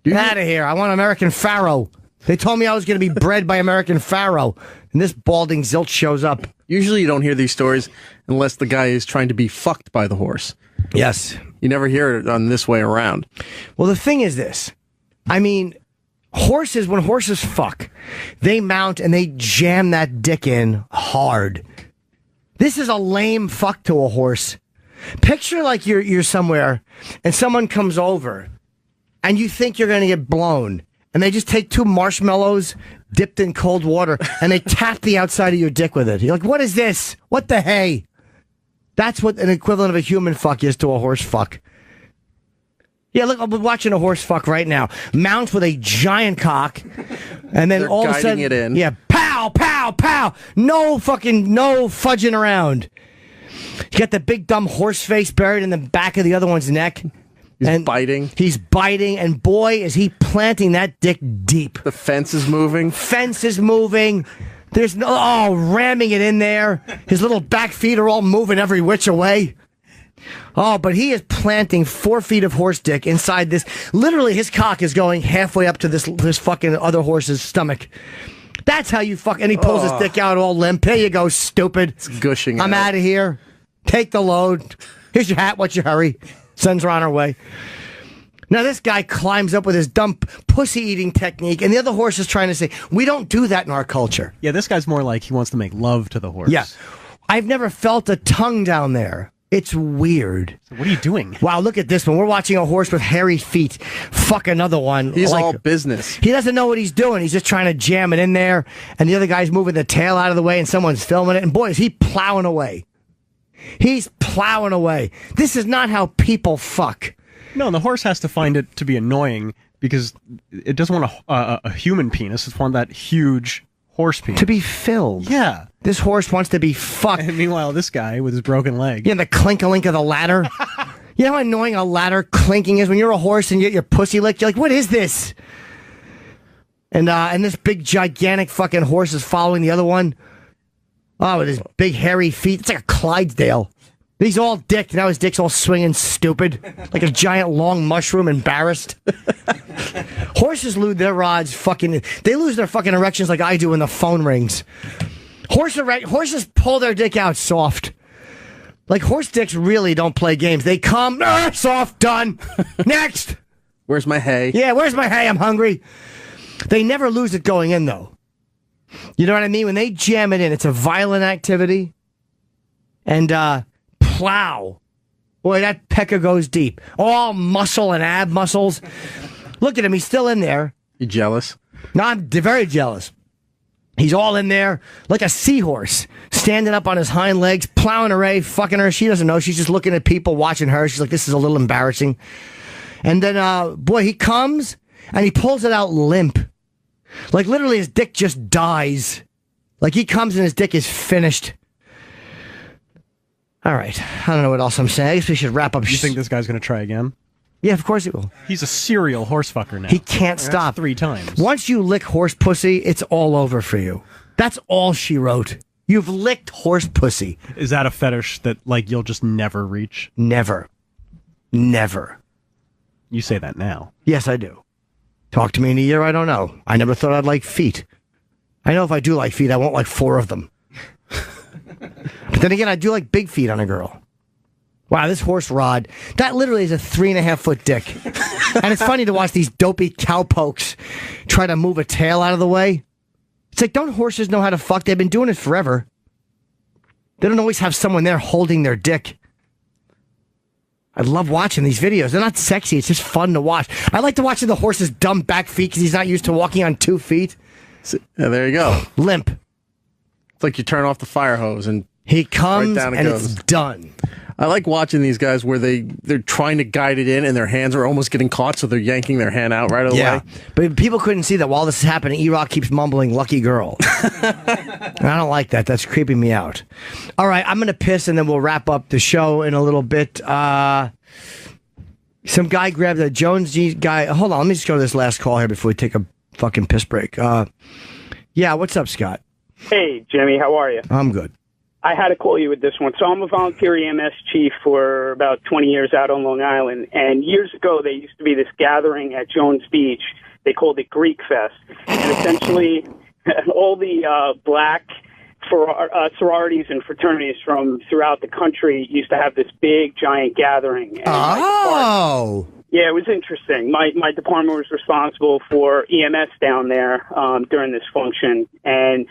Get out of here. I want American Pharaoh. They told me I was going to be bred by American Pharaoh. And this balding zilch shows up. Usually you don't hear these stories unless the guy is trying to be fucked by the horse. Yes. You never hear it on this way around. Well, the thing is this. I mean, horses, when horses fuck, they mount and they jam that dick in hard. This is a lame fuck to a horse. Picture like you're somewhere and someone comes over and you think you're going to get blown and they just take 2 marshmallows dipped in cold water and they tap the outside of your dick with it. You're like, what is this? What the hey? That's what an equivalent of a human fuck is to a horse fuck. Yeah, look, I'm watching a horse fuck right now. Mounts with a giant cock and then They're all of a sudden, guiding it in. Yeah, pow, pow, pow. No fudging around. You got the big dumb horse face buried in the back of the other one's neck. He's biting. He's biting, and boy, is he planting that dick deep. The fence is moving. Fence is moving. There's ramming it in there. His little back feet are all moving every which way. Oh, but he is planting 4 feet of horse dick inside this. Literally, his cock is going halfway up to this fucking other horse's stomach. That's how you fuck. And he pulls his dick out all limp. Here you go, stupid. It's gushing. I'm out of here. Take the load. Here's your hat. What's your hurry? Sends her on her way. Now this guy climbs up with his dumb pussy eating technique, and the other horse is trying to say, we don't do that in our culture. Yeah, this guy's more like he wants to make love to the horse. Yeah. I've never felt a tongue down there. It's weird. So what are you doing? Wow, look at this one. We're watching a horse with hairy feet. Fuck another one. He's all business. He doesn't know what he's doing. He's just trying to jam it in there, and the other guy's moving the tail out of the way, and someone's filming it, and boy, is he plowing away. He's plowing away. This is not how people fuck. No, the horse has to find it to be annoying because it doesn't want a human penis. It wants that huge horse penis. To be filled. Yeah. This horse wants to be fucked. And meanwhile, this guy with his broken leg. Yeah, the clink-a-link of the ladder. You know how annoying a ladder clinking is when you're a horse and you get your pussy licked? You're like, what is this? And this big, gigantic fucking horse is following the other one. Oh, with his big, hairy feet. It's like a Clydesdale. He's all dick. Now his dick's all swinging stupid. Like a giant, long mushroom, embarrassed. Horses lose their rods fucking... They lose their fucking erections like I do when the phone rings. Horses pull their dick out soft. Like, horse dicks really don't play games. They come, soft, done. Next! Where's my hay? Yeah, where's my hay? I'm hungry. They never lose it going in, though. You know what I mean? When they jam it in, it's a violent activity. And, plow. Boy, that pecker goes deep. All muscle and ab muscles. Look at him. He's still in there. You jealous? No, I'm very jealous. He's all in there like a seahorse, standing up on his hind legs, plowing away, fucking her. She doesn't know. She's just looking at people watching her. She's like, this is a little embarrassing. And then, boy, he comes and he pulls it out limp. Like, literally, his dick just dies. Like, he comes and his dick is finished. All right. I don't know what else I'm saying. I guess we should wrap up. You think this guy's going to try again? Yeah, of course he will. He's a serial horse fucker now. He can't stop. 3 times. Once you lick horse pussy, it's all over for you. That's all she wrote. You've licked horse pussy. Is that a fetish that, like, you'll just never reach? Never. Never. You say that now. Yes, I do. Talk to me in a year, I don't know. I never thought I'd like feet. I know if I do like feet, I won't like 4 of them. But then again, I do like big feet on a girl. Wow, this horse rod, that literally is a 3.5-foot dick. And it's funny to watch these dopey cowpokes try to move a tail out of the way. It's like, don't horses know how to fuck? They've been doing it forever. They don't always have someone there holding their dick. I love watching these videos. They're not sexy. It's just fun to watch. I like to watch the horse's dumb back feet because he's not used to walking on 2 feet. Yeah, there you go. Limp. It's like you turn off the fire hose and he comes right down and goes. it's done. I like watching these guys where they're trying to guide it in and their hands are almost getting caught, so they're yanking their hand out right away. Yeah, but people couldn't see that while this is happening, E-Rock keeps mumbling, "Lucky girl." I don't like that. That's creeping me out. All right, I'm going to piss and then we'll wrap up the show in a little bit. Some guy grabbed a Jonesy guy. Hold on, let me just go to this last call here before we take a fucking piss break. Yeah, what's up, Scott? Hey, Jimmy, how are you? I'm good. I had to call you with this one. So I'm a volunteer EMS chief for about 20 years out on Long Island. And years ago, there used to be this gathering at Jones Beach. They called it Greek Fest. And essentially, all the black sororities and fraternities from throughout the country used to have this big, giant gathering. And yeah, it was interesting. My department was responsible for EMS down there during this function. And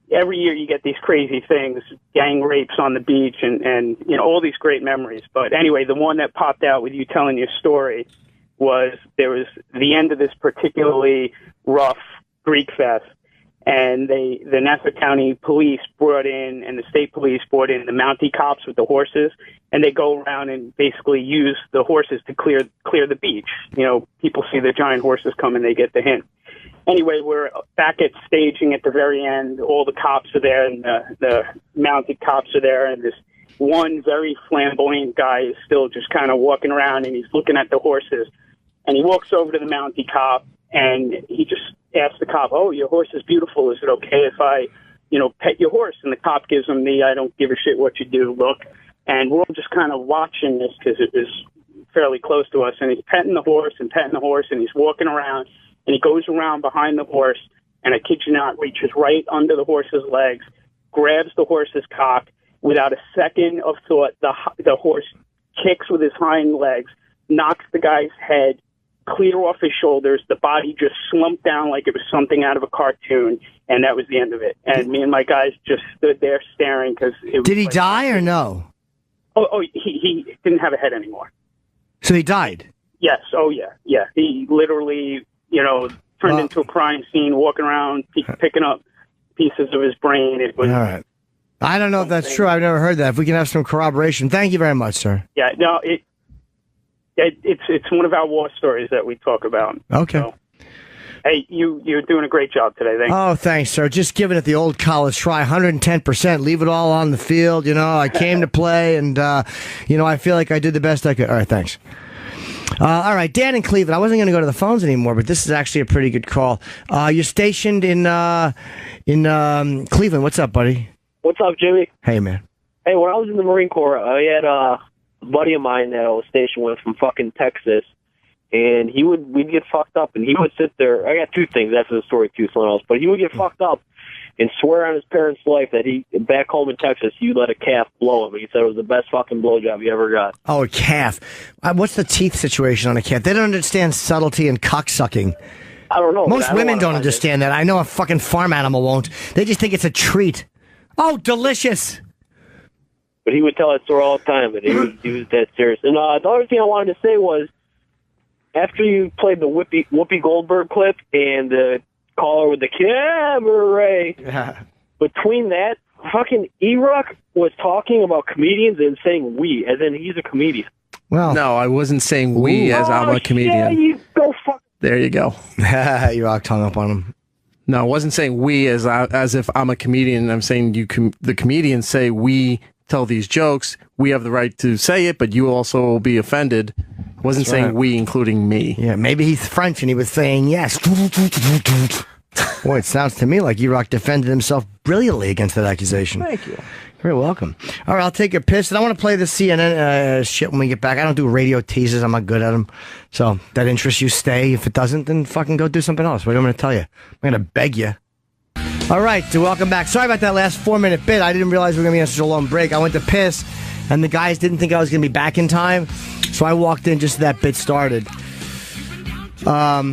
every year you get these crazy things, gang rapes on the beach and you know, all these great memories. But anyway, the one that popped out with you telling your story was there was the end of this particularly rough Greek Fest. And the Nassau County Police brought in, and the state police brought in the Mountie cops with the horses, and they go around and basically use the horses to clear the beach. You know, people see the giant horses come and they get the hint. Anyway, we're back at staging at the very end. All the cops are there, and the mounted cops are there, and this one very flamboyant guy is still just kind of walking around, and he's looking at the horses. And he walks over to the mounted cop, and he just asks the cop, "Oh, your horse is beautiful. Is it okay if I, pet your horse?" And the cop gives him the "I don't give a shit what you do" look. And we're all just kind of watching this because it was fairly close to us. And he's petting the horse, and he's walking around. And he goes around behind the horse, and I kid you not, reaches right under the horse's legs, grabs the horse's cock. Without a second of thought, the horse kicks with his hind legs, knocks the guy's head clear off his shoulders. The body just slumped down like it was something out of a cartoon, and that was the end of it. And me and my guys just stood there staring because it was. Did he die or no? Oh, he didn't have a head anymore. So he died? Yes. Oh, yeah. He literally, turned into a crime scene, walking around, picking up pieces of his brain. It was. All right. I don't know if that's true. I've never heard that. If we can have some corroboration. Thank you very much, sir. Yeah, no, it's one of our war stories that we talk about. Okay. So, hey, you're doing a great job today. Thank you. Oh, thanks, sir. Just giving it the old college try, 110%. Leave it all on the field. I came to play, and, I feel like I did the best I could. All right, thanks. All right, Dan in Cleveland. I wasn't going to go to the phones anymore, but this is actually a pretty good call. You're stationed in Cleveland. What's up, buddy? What's up, Jimmy? Hey, man. Hey, when I was in the Marine Corps, I had a buddy of mine that I was stationed with from fucking Texas, and we'd get fucked up, and he would sit there. I got 2 things after the story, too, something else, but he would get fucked up and swear on his parents' life that he, back home in Texas, you let a calf blow him. He said it was the best fucking blowjob he ever got. Oh, a calf. What's the teeth situation on a calf? They don't understand subtlety and cocksucking. I don't know. Most women don't understand that. I know a fucking farm animal won't. They just think it's a treat. Oh, delicious. But he would tell that story all the time, and he was dead serious. And the other thing I wanted to say was, after you played the Whoopi Goldberg clip and the caller with the camera, between that, fucking E-Rock was talking about comedians and saying "we," as in he's a comedian. Well, no, I wasn't saying "we" as I'm a comedian. Yeah, you go fuck. There you go. E-Rock hung up on him. No, I wasn't saying "we" as if I'm a comedian. I'm saying the comedians say "we" tell these jokes. We have the right to say it, but you also will be offended. Wasn't That's saying right. we, including me. Yeah, maybe he's French and he was saying yes. Boy, it sounds to me like E-Rock defended himself brilliantly against that accusation. Thank you. Very welcome. All right, I'll take a piss, and I want to play the CNN shit when we get back. I don't do radio teasers. I'm not good at them. So if that interests you, stay. If it doesn't, then fucking go do something else. What am I going to tell you? I'm going to beg you. All right, so welcome back. Sorry about that last 4-minute bit. I didn't realize we were going to be on such a long break. I went to piss, and the guys didn't think I was going to be back in time, so I walked in just as that bit started. All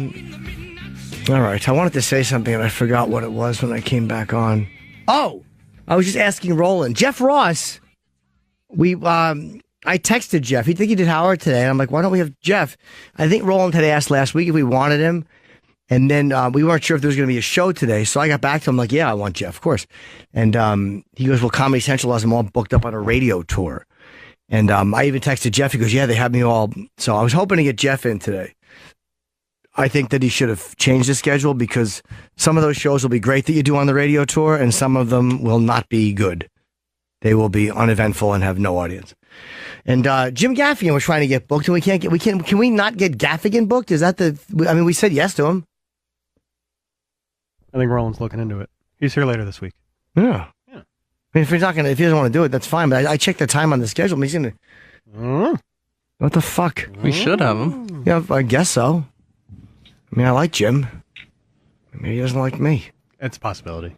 right, I wanted to say something, and I forgot what it was when I came back on. Oh! I was just asking Roland. Jeff Ross, I texted Jeff. He think he did Howard today. And I'm like, why don't we have Jeff? I think Roland had asked last week if we wanted him. And then we weren't sure if there was going to be a show today. So I got back to him like, yeah, I want Jeff, of course. And he goes, well, Comedy Central has them all booked up on a radio tour. And I even texted Jeff. He goes, yeah, they have me all. So I was hoping to get Jeff in today. I think that he should have changed the schedule because some of those shows will be great that you do on the radio tour, and some of them will not be good. They will be uneventful and have no audience. And Jim Gaffigan was trying to get booked, and can we not get Gaffigan booked? Is that we said yes to him. I think Roland's looking into it. He's here later this week. Yeah. I mean, if he doesn't want to do it, that's fine. But I checked the time on the schedule. He's gonna. What the fuck? We should have him. Yeah, I guess so. I mean, I like Jim. Maybe he doesn't like me. It's a possibility.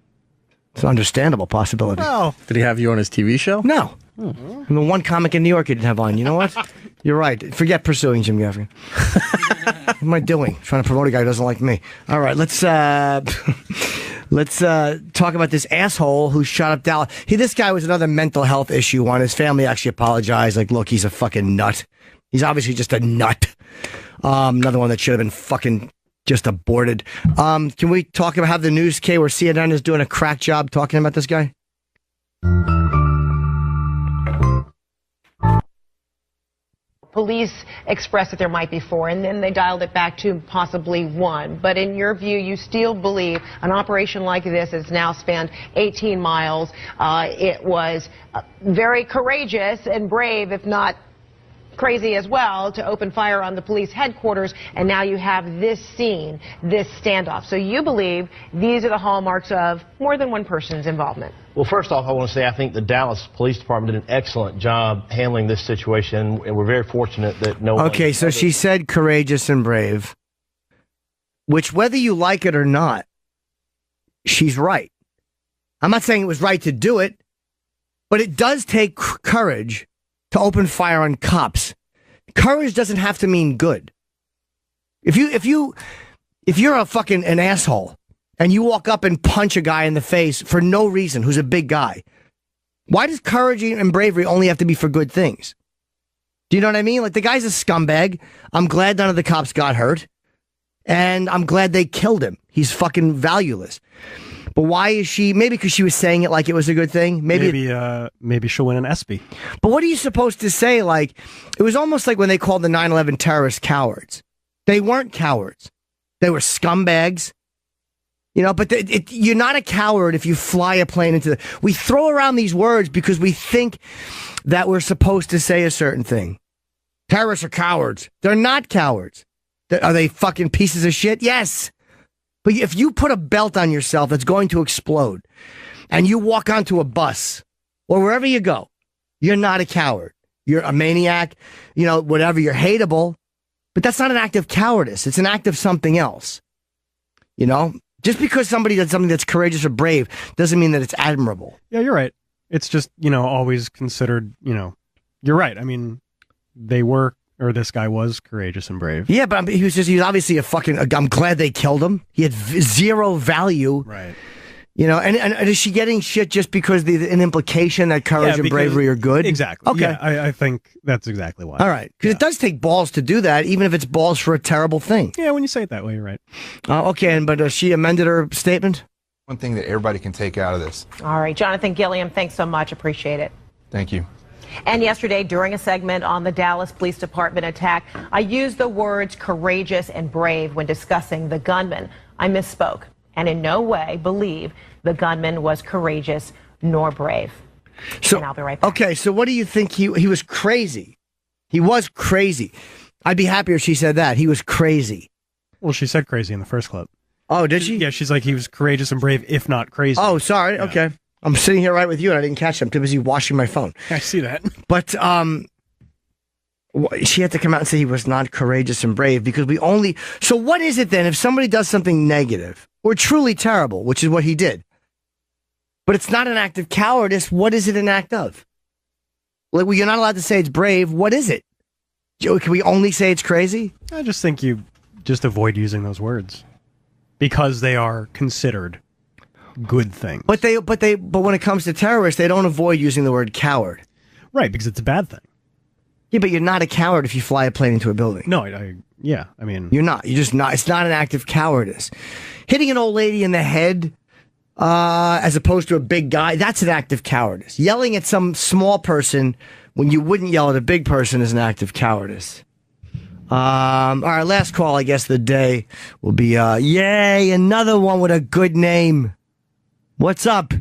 It's an understandable possibility. Oh. Did he have you on his TV show? No. I'm the one comic in New York he didn't have on. You know what? You're right. Forget pursuing Jim Gaffigan. What am I doing? Trying to promote a guy who doesn't like me. All right, let's talk about this asshole who shot up Dallas. This guy was another mental health issue one. His family actually apologized. Like, look, he's a fucking nut. He's obviously just a nut. Another one that should have been fucking just aborted. Can we talk about how the news came where CNN is doing a crack job talking about this guy? Police expressed that there might be 4, and then they dialed it back to possibly 1. But in your view, you still believe an operation like this has now spanned 18 miles. It was very courageous and brave, if not crazy as well, to open fire on the police headquarters, and now you have this scene, this standoff. So you believe these are the hallmarks of more than one person's involvement? Well, first off, I want to say I think the Dallas Police Department did an excellent job handling this situation, and we're very fortunate that no one... Okay, so she said courageous and brave, which whether you like it or not, she's right. I'm not saying it was right to do it, but it does take courage to open fire on cops. Courage doesn't have to mean good. If you're a fucking an asshole and you walk up and punch a guy in the face for no reason who's a big guy, why does courage and bravery only have to be for good things? Do you know what I mean? Like, the guy's a scumbag. I'm glad none of the cops got hurt, and I'm glad they killed him. He's fucking valueless. But why is she? Maybe because she was saying it like it was a good thing. Maybe she'll win an ESPY. But what are you supposed to say? Like, it was almost like when they called the 9/11 terrorists cowards. They weren't cowards. They were scumbags. You know, but you're not a coward if you fly a plane into the... We throw around these words because we think that we're supposed to say a certain thing. Terrorists are cowards. They're not cowards. Are they fucking pieces of shit? Yes. But if you put a belt on yourself that's going to explode and you walk onto a bus or wherever you go, you're not a coward. You're a maniac, you know, whatever. You're hateable. But that's not an act of cowardice. It's an act of something else. You know, just because somebody does something that's courageous or brave doesn't mean that it's admirable. Yeah, you're right. It's just, always considered, you're right. I mean, this guy was courageous and brave. Yeah, but he was obviously I'm glad they killed him. He had zero value. Right. And is she getting shit just because an implication that courage and bravery are good? Exactly. Okay. Yeah, I think that's exactly why. All right. Because it does take balls to do that, even if it's balls for a terrible thing. Yeah, when you say it that way, you're right. Okay, but she amended her statement? One thing that everybody can take out of this. All right, Jonathan Gilliam, thanks so much. Appreciate it. Thank you. And yesterday, during a segment on the Dallas Police Department attack, I used the words courageous and brave when discussing the gunman. I misspoke and in no way believe the gunman was courageous nor brave. So, and I'll be right back. Okay, so what do you think? He was crazy. He was crazy. I'd be happier if she said that. He was crazy. Well, she said crazy in the first clip. Oh, did she? Yeah, she's like, he was courageous and brave, if not crazy. Oh, sorry. Okay. I'm sitting here right with you, and I didn't catch him. I'm too busy washing my phone. I see that. But she had to come out and say he was not courageous and brave because we only... So what is it then if somebody does something negative or truly terrible, which is what he did, but it's not an act of cowardice, what is it an act of? Like, well, you're not allowed to say it's brave. What is it? Can we only say it's crazy? I just think you just avoid using those words because they are considered good things. But when it comes to terrorists, they don't avoid using the word coward. Right, because it's a bad thing. Yeah, but you're not a coward if you fly a plane into a building. No, I mean... You're not. You're just not. It's not an act of cowardice. Hitting an old lady in the head, as opposed to a big guy, that's an act of cowardice. Yelling at some small person when you wouldn't yell at a big person is an act of cowardice. All right, last call, I guess, of the day will be, yay, another one with a good name. What's up?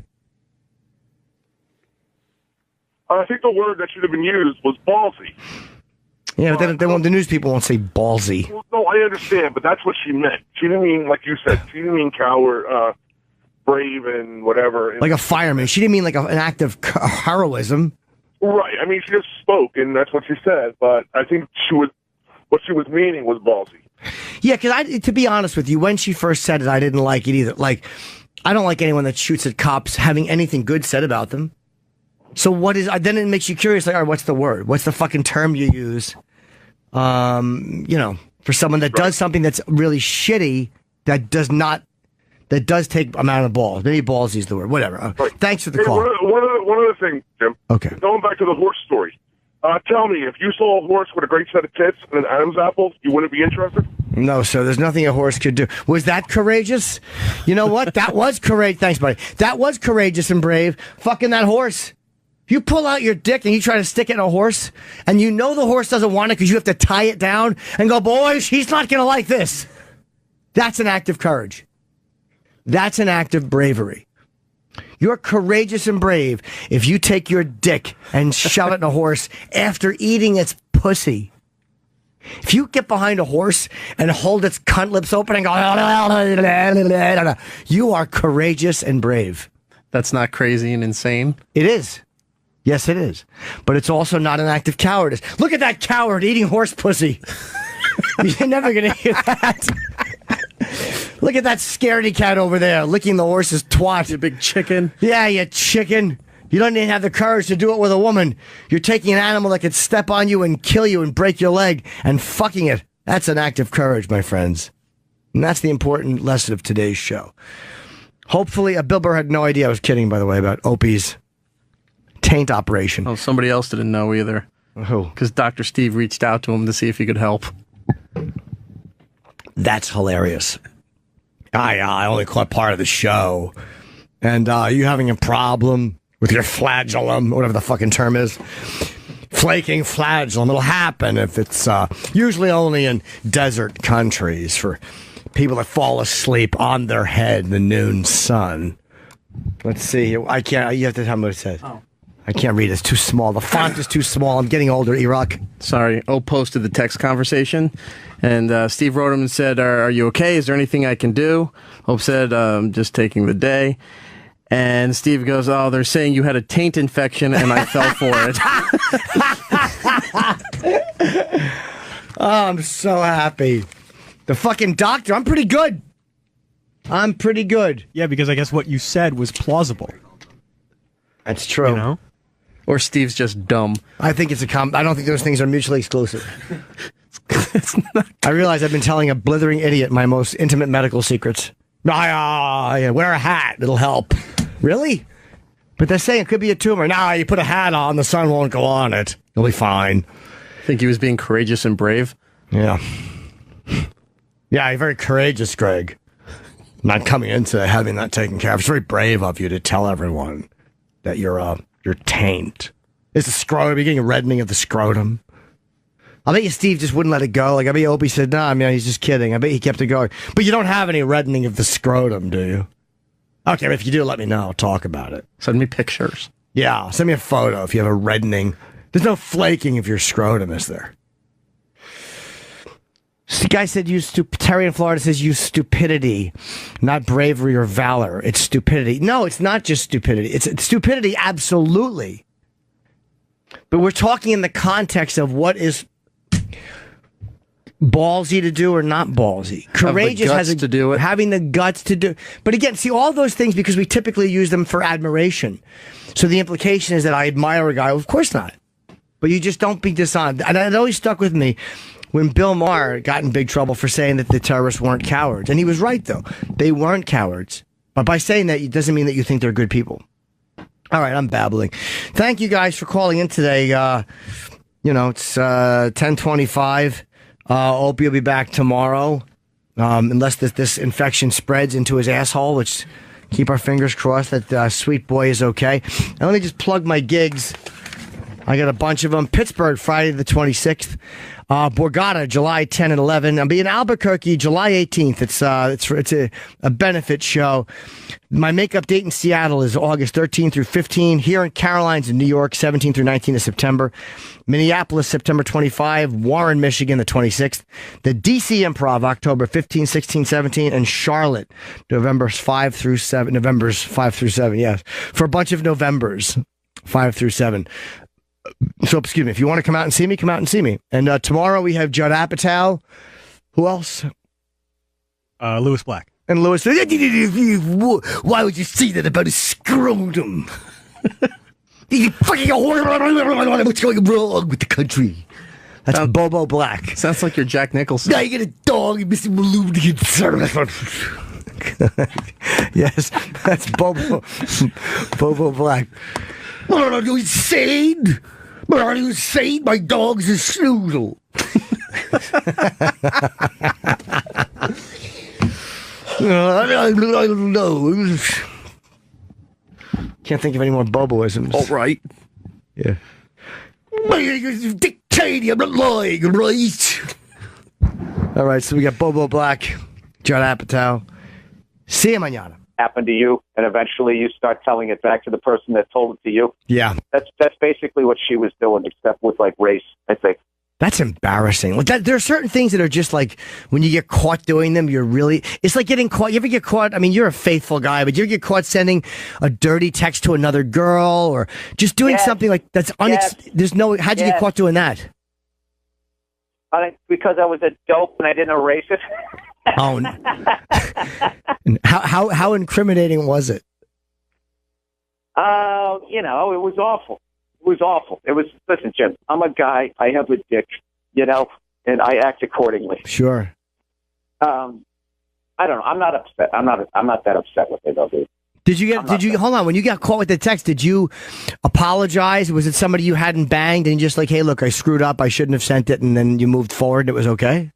I think the word that should have been used was ballsy. Yeah, but the news people won't say ballsy. Well, no, I understand, but that's what she meant. She didn't mean, like you said, she didn't mean coward, brave and whatever. Like a fireman. She didn't mean like an act of heroism. Right. I mean, she just spoke, and that's what she said. But I think what she was meaning was ballsy. Yeah, because to be honest with you, when she first said it, I didn't like it either. Like, I don't like anyone that shoots at cops having anything good said about them. So then it makes you curious, like, all right, what's the word? What's the fucking term you use? For someone that does something that's really shitty, that does take amount of balls. Maybe ballsy is the word. Whatever. Right. Thanks for the call. One other thing, Jim. Okay. Going back to the horse story. Tell me, if you saw a horse with a great set of tits and an Adam's apple, you wouldn't be interested? No, sir. There's nothing a horse could do. Was that courageous? You know what? That was courageous. Thanks, buddy. That was courageous and brave. Fucking that horse. You pull out your dick and you try to stick it in a horse, and you know the horse doesn't want it because you have to tie it down and go, boys, he's not going to like this. That's an act of courage. That's an act of bravery. You're courageous and brave if you take your dick and shove it in a horse after eating its pussy. If you get behind a horse and hold its cunt lips open and go, you are courageous and brave. That's not crazy and insane. It is. Yes, it is. But it's also not an act of cowardice. Look at that coward eating horse pussy. You're never going to hear that. Look at that scaredy cat over there licking the horse's twat. You big chicken. Yeah, you chicken. You don't even have the courage to do it with a woman. You're taking an animal that could step on you and kill you and break your leg and fucking it. That's an act of courage, my friends. And that's the important lesson of today's show. Hopefully, Bill Burr had no idea I was kidding, by the way, about Opie's taint operation. Oh, somebody else didn't know either. Who? Because Dr. Steve reached out to him to see if he could help. That's hilarious. I only caught part of the show. And you having a problem with your flagellum, whatever the fucking term is. Flaking flagellum. It'll happen if it's usually only in desert countries for people that fall asleep on their head in the noon sun. Let's see. I can't. You have to tell me what it says. Oh. I can't read it. It's too small. The font is too small. I'm getting older, Iraq. Sorry. O posted the text conversation, and Steve wrote him and said, are you okay? Is there anything I can do? Hope said, just taking the day. And Steve goes, oh, they're saying you had a taint infection, and I fell for it. Oh, I'm so happy. The fucking doctor, I'm pretty good. Yeah, because I guess what you said was plausible. That's true. You know? Or Steve's just dumb. I think it's I don't think those things are mutually exclusive. I realize I've been telling a blithering idiot my most intimate medical secrets. Wear a hat. It'll help. Really? But they're saying it could be a tumor. Nah, you put a hat on, the sun won't go on it. You'll be fine. Think he was being courageous and brave? Yeah. Yeah, you're very courageous, Greg. Not coming into having that taken care of. It's very brave of you to tell everyone that you're taint. It's a scrotum. You're getting a reddening of the scrotum. I bet you Steve just wouldn't let it go. Like, I bet you Opie said, nah, man, he's just kidding. I bet he kept it going. But you don't have any reddening of the scrotum, do you? Okay, if you do, let me know. I'll talk about it. Send me pictures. Yeah, send me a photo if you have a reddening. There's no flaking if your scrotum is there. The guy said Terry in Florida says use stupidity, not bravery or valor. It's stupidity. No, it's not just stupidity. It's stupidity, absolutely. But we're talking in the context of what is ballsy to do or not ballsy. Courageous to do it. Having the guts to do. But again, see, all those things, because we typically use them for admiration. So the implication is that I admire a guy. Well, of course not. But you just don't be dishonest. And it always stuck with me when Bill Maher got in big trouble for saying that the terrorists weren't cowards. And he was right, though. They weren't cowards. But by saying that, it doesn't mean that you think they're good people. All right, I'm babbling. Thank you guys for calling in today. It's 10:25. Opie will be back tomorrow, unless this infection spreads into his asshole, which keep our fingers crossed that sweet boy is okay. And let me just plug my gigs. I got a bunch of them. Pittsburgh, Friday the 26th. Borgata, July 10 and 11. I'll be in Albuquerque, July 18th. It's a benefit show. My makeup date in Seattle is August 13 through 15. Here in Caroline's in New York, 17 through 19 of September. Minneapolis, September 25. Warren, Michigan, the 26th. The DC Improv, October 15, 16, 17. And Charlotte, November's 5 through 7. Yes. For a bunch of Novembers, 5 through 7. So, excuse me, if you want to come out and see me, come out and see me. And tomorrow we have Judd Apatow. Who else? Lewis Black. And Lewis. Why would you say that about his scrotum? What's going wrong with the country? That's Bobo Black. Sounds like you're Jack Nicholson. Now you get a dog, you miss him. Yes, that's Bobo Black. Are you insane? Are you insane? My dog's a snoodle. I don't know. Can't think of any more Boboisms. All right. Yeah. Dictating, I'm not lying, right? All right, so we got Bobo Black, Judd Apatow. See you mañana. Happen to you, and eventually you start telling it back to the person that told it to you. Yeah. That's basically what she was doing, except with like race, I think. That's embarrassing. Like there are certain things that are just like when you get caught doing them, it's like getting caught. You ever get caught? I mean, you're a faithful guy, but you ever get caught sending a dirty text to another girl or just doing something like that's how'd you get caught doing that? Because I was a dope and I didn't erase it. Oh, how incriminating was it? It was awful. It was awful. Listen, Jim, I'm a guy. I have a dick, and I act accordingly. Sure. I don't know. I'm not upset. I'm not that upset with it, though, dude. Hold on, when you got caught with the text, did you apologize? Was it somebody you hadn't banged and just like, hey, look, I screwed up. I shouldn't have sent it. And then you moved forward and it was okay?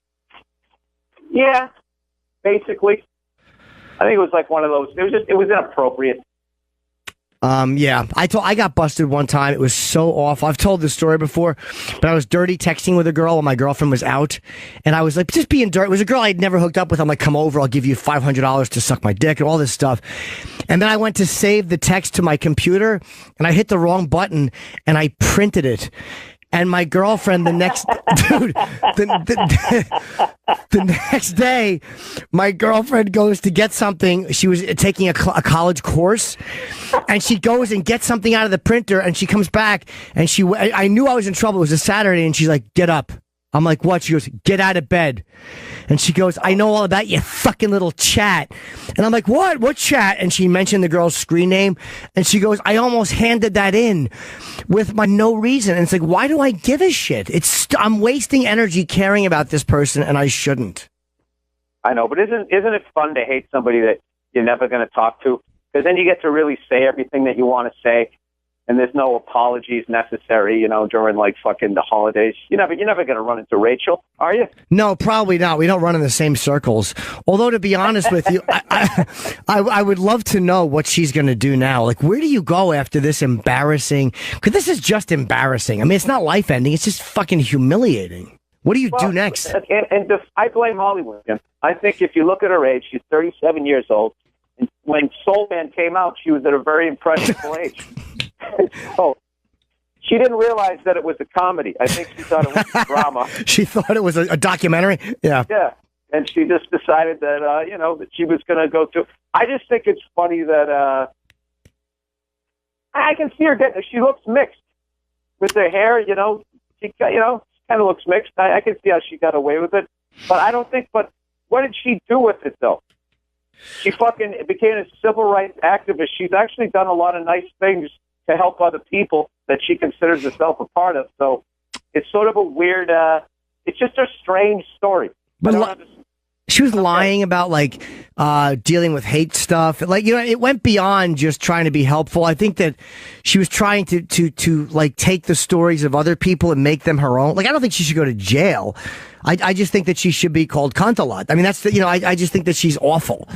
Yeah, basically. I think it was like one of those. It was inappropriate. Yeah, I got busted one time. It was so awful. I've told this story before, but I was dirty texting with a girl when my girlfriend was out, and I was like, just being dirty. It was a girl I'd never hooked up with. I'm like, come over, I'll give you $500 to suck my dick and all this stuff. And then I went to save the text to my computer, and I hit the wrong button, and I printed it. And my girlfriend the next the next day, my girlfriend goes to get something. She was taking a college course, and she goes and gets something out of the printer, and she comes back, and I knew I was in trouble. It was a Saturday, and she's like, get up. I'm like, what? She goes, get out of bed. And she goes, I know all about you fucking little chat. And I'm like, what? What chat? And she mentioned the girl's screen name. And she goes, I almost handed that in with my no reason. And it's like, why do I give a shit? I'm wasting energy caring about this person, and I shouldn't. I know, but isn't it fun to hate somebody that you're never going to talk to? Because then you get to really say everything that you want to say. And there's no apologies necessary, during like fucking the holidays. You're never going to run into Rachel, are you? No, probably not. We don't run in the same circles. Although, to be honest with you, I would love to know what she's going to do now. Like, where do you go after this embarrassing? Because this is just embarrassing. I mean, it's not life ending. It's just fucking humiliating. What do you do next? And I blame Hollywood. I think if you look at her age, she's 37 years old. And when Soul Man came out, she was at a very impressionable age. Oh, she didn't realize that it was a comedy. I think she thought it was a drama. She thought it was a documentary? Yeah. Yeah. And she just decided that, that she was going to go to. I just think it's funny that I can see her getting. She looks mixed with her hair. She kind of looks mixed. I can see how she got away with it, but I don't think. But what did she do with it though? She fucking became a civil rights activist. She's actually done a lot of nice things to help other people that she considers herself a part of. So it's sort of a weird. It's just a strange story. But she was lying about dealing with hate stuff. It went beyond just trying to be helpful. I think that she was trying to take the stories of other people and make them her own. I don't think she should go to jail. I just think that she should be called cunt a lot. I mean, that's I just think that she's awful.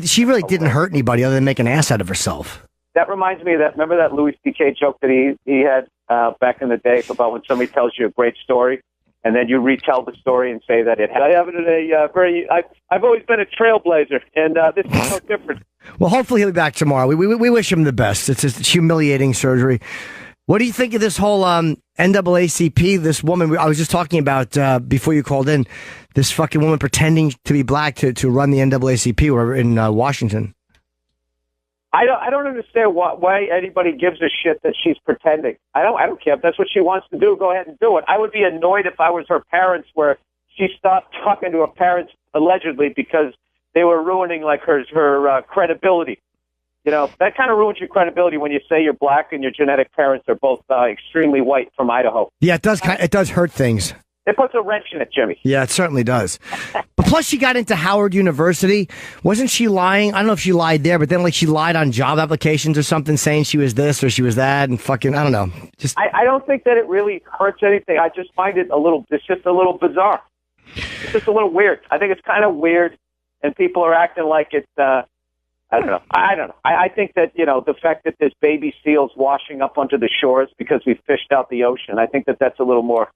She really didn't hurt anybody other than make an ass out of herself. That reminds me of that. Remember that Louis C.K. joke that he had back in the day about when somebody tells you a great story, and then you retell the story and say that I have it in a very. I've always been a trailblazer, and this is no different. Well, hopefully he'll be back tomorrow. We wish him the best. It's just humiliating surgery. What do you think of this whole NAACP? This woman I was just talking about before you called in. This fucking woman pretending to be black to run the NAACP in Washington. I don't understand why anybody gives a shit that she's pretending. I don't care if that's what she wants to do. Go ahead and do it. I would be annoyed if I was her parents, where she stopped talking to her parents allegedly because they were ruining her credibility. That kind of ruins your credibility when you say you're black and your genetic parents are both extremely white from Idaho. Yeah, it does. It does hurt things. It puts a wrench in it, Jimmy. Yeah, it certainly does. But plus, she got into Howard University. Wasn't she lying? I don't know if she lied there, but then she lied on job applications or something, saying she was this or she was that, and fucking, I don't know. I don't think that it really hurts anything. I just find it it's just a little bizarre. It's just a little weird. I think it's kind of weird, and people are acting like it's, I don't know. I think that, the fact that there's baby seals washing up onto the shores because we fished out the ocean, I think that that's a little more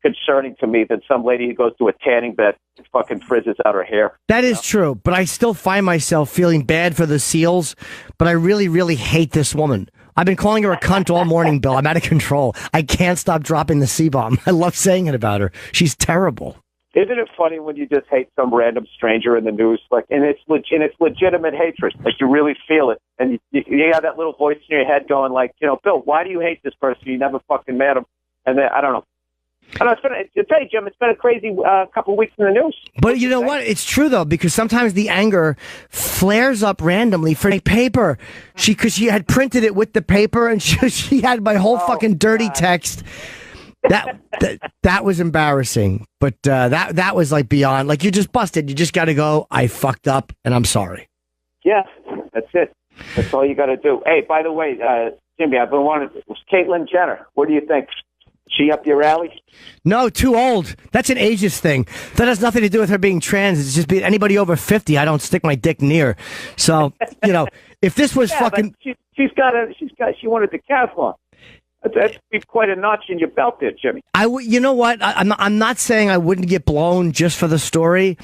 concerning to me than some lady who goes to a tanning bed and fucking frizzes out her hair. That is true, but I still find myself feeling bad for the seals, but I really, really hate this woman. I've been calling her a cunt all morning, Bill. I'm out of control. I can't stop dropping the C-bomb. I love saying it about her. She's terrible. Isn't it funny when you just hate some random stranger in the news, and it's legitimate hatred, you really feel it, and you have that little voice in your head going Bill, why do you hate this person? You never fucking met him, and then I don't know. Jim, it's been a crazy couple of weeks in the news. But you know what? It's true, though, because sometimes the anger flares up randomly for a paper. Because she had printed it with the paper, and she had my whole fucking dirty text. That was embarrassing. But that was beyond. You just busted. You just got to go, I fucked up, and I'm sorry. Yeah, that's it. That's all you got to do. Hey, by the way, Jimmy, I've been wanting Caitlyn Jenner. What do you think? She up your alley? No, too old. That's an ageist thing. That has nothing to do with her being trans. It's just anybody over 50, I don't stick my dick near. So, if this was fucking... She won a decathlon. That'd be quite a notch in your belt there, Jimmy. You know what? I'm not saying I wouldn't get blown just for the story,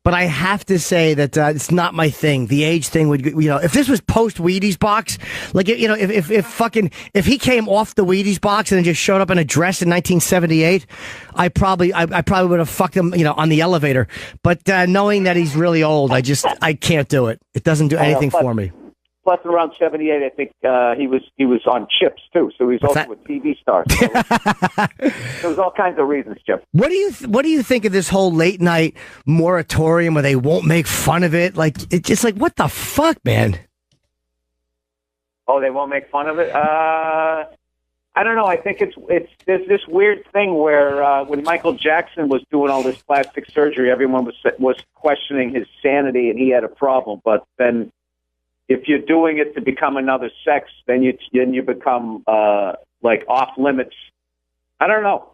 but I have to say that it's not my thing. The age thing would, if this was post Wheaties box, if he came off the Wheaties box and then just showed up in a dress in 1978, I probably would have fucked him, on the elevator. But knowing that he's really old, I can't do it. It doesn't do anything for me. Plus, around 78, I think he was on Chips too, so he's also a TV star. So there was all kinds of reasons, Jim. What do you think of this whole late night moratorium where they won't make fun of it? It's just what the fuck, man? Oh, they won't make fun of it. I don't know. I think there's this weird thing where when Michael Jackson was doing all this plastic surgery, everyone was questioning his sanity, and he had a problem, but then. If you're doing it to become another sex, then you become off limits. I don't know.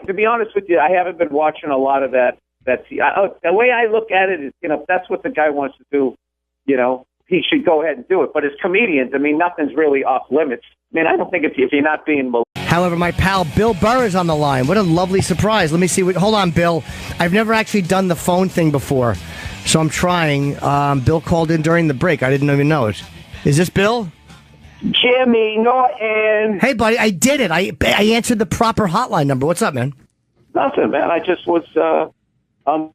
To be honest with you, I haven't been watching a lot of that. The way I look at it is, if that's what the guy wants to do, he should go ahead and do it. But as comedians, nothing's really off limits. I don't think if you're not being. However, my pal Bill Burr is on the line. What a lovely surprise. Let me see. Hold on, Bill. I've never actually done the phone thing before. So I'm trying. Bill called in during the break. I didn't even know it. Is this Bill? Jimmy Norton. Hey, buddy, I did it. I answered the proper hotline number. What's up, man? Nothing, man. I just was a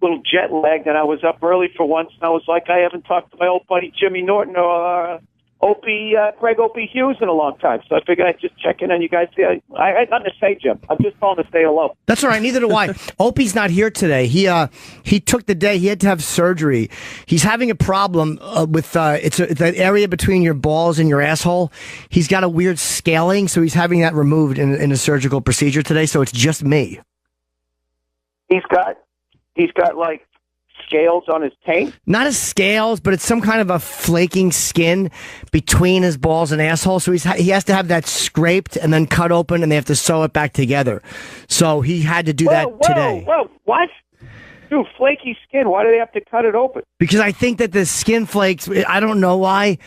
little jet lagged, and I was up early for once, and I was like, I haven't talked to my old buddy Jimmy Norton or Opie, Opie Hughes in a long time. So I figured I'd just check in on you guys. I had nothing to say, Jim. I'm just calling to say hello. That's all right. Neither do I. Opie's not here today. He took the day. He had to have surgery. He's having a problem with it's that area between your balls and your asshole. He's got a weird scaling, so he's having that removed in a surgical procedure today. So it's just me. He's got like scales on his taint. Not as scales, but it's some kind of a flaking skin between his balls and asshole. So he has to have that scraped and then cut open, and they have to sew it back together. So he had to do that today. Whoa, what? Dude, flaky skin. Why do they have to cut it open? Because I think that the skin flakes, I don't know why,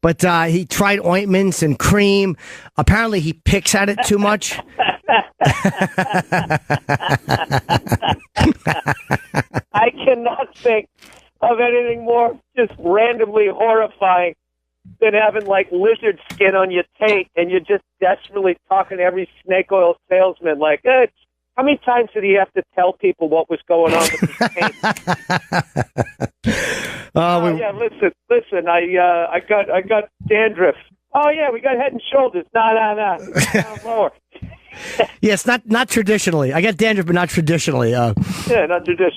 but he tried ointments and cream. Apparently he picks at it too much. I cannot think of anything more just randomly horrifying than having like lizard skin on your taint, and you're just desperately talking to every snake oil salesman like, how many times did he have to tell people what was going on with his taint? Yeah, listen, I got dandruff. Oh yeah, we got Head and Shoulders. No. Lower. Yes, not traditionally. I got dandruff, but not traditionally. Yeah, not traditionally.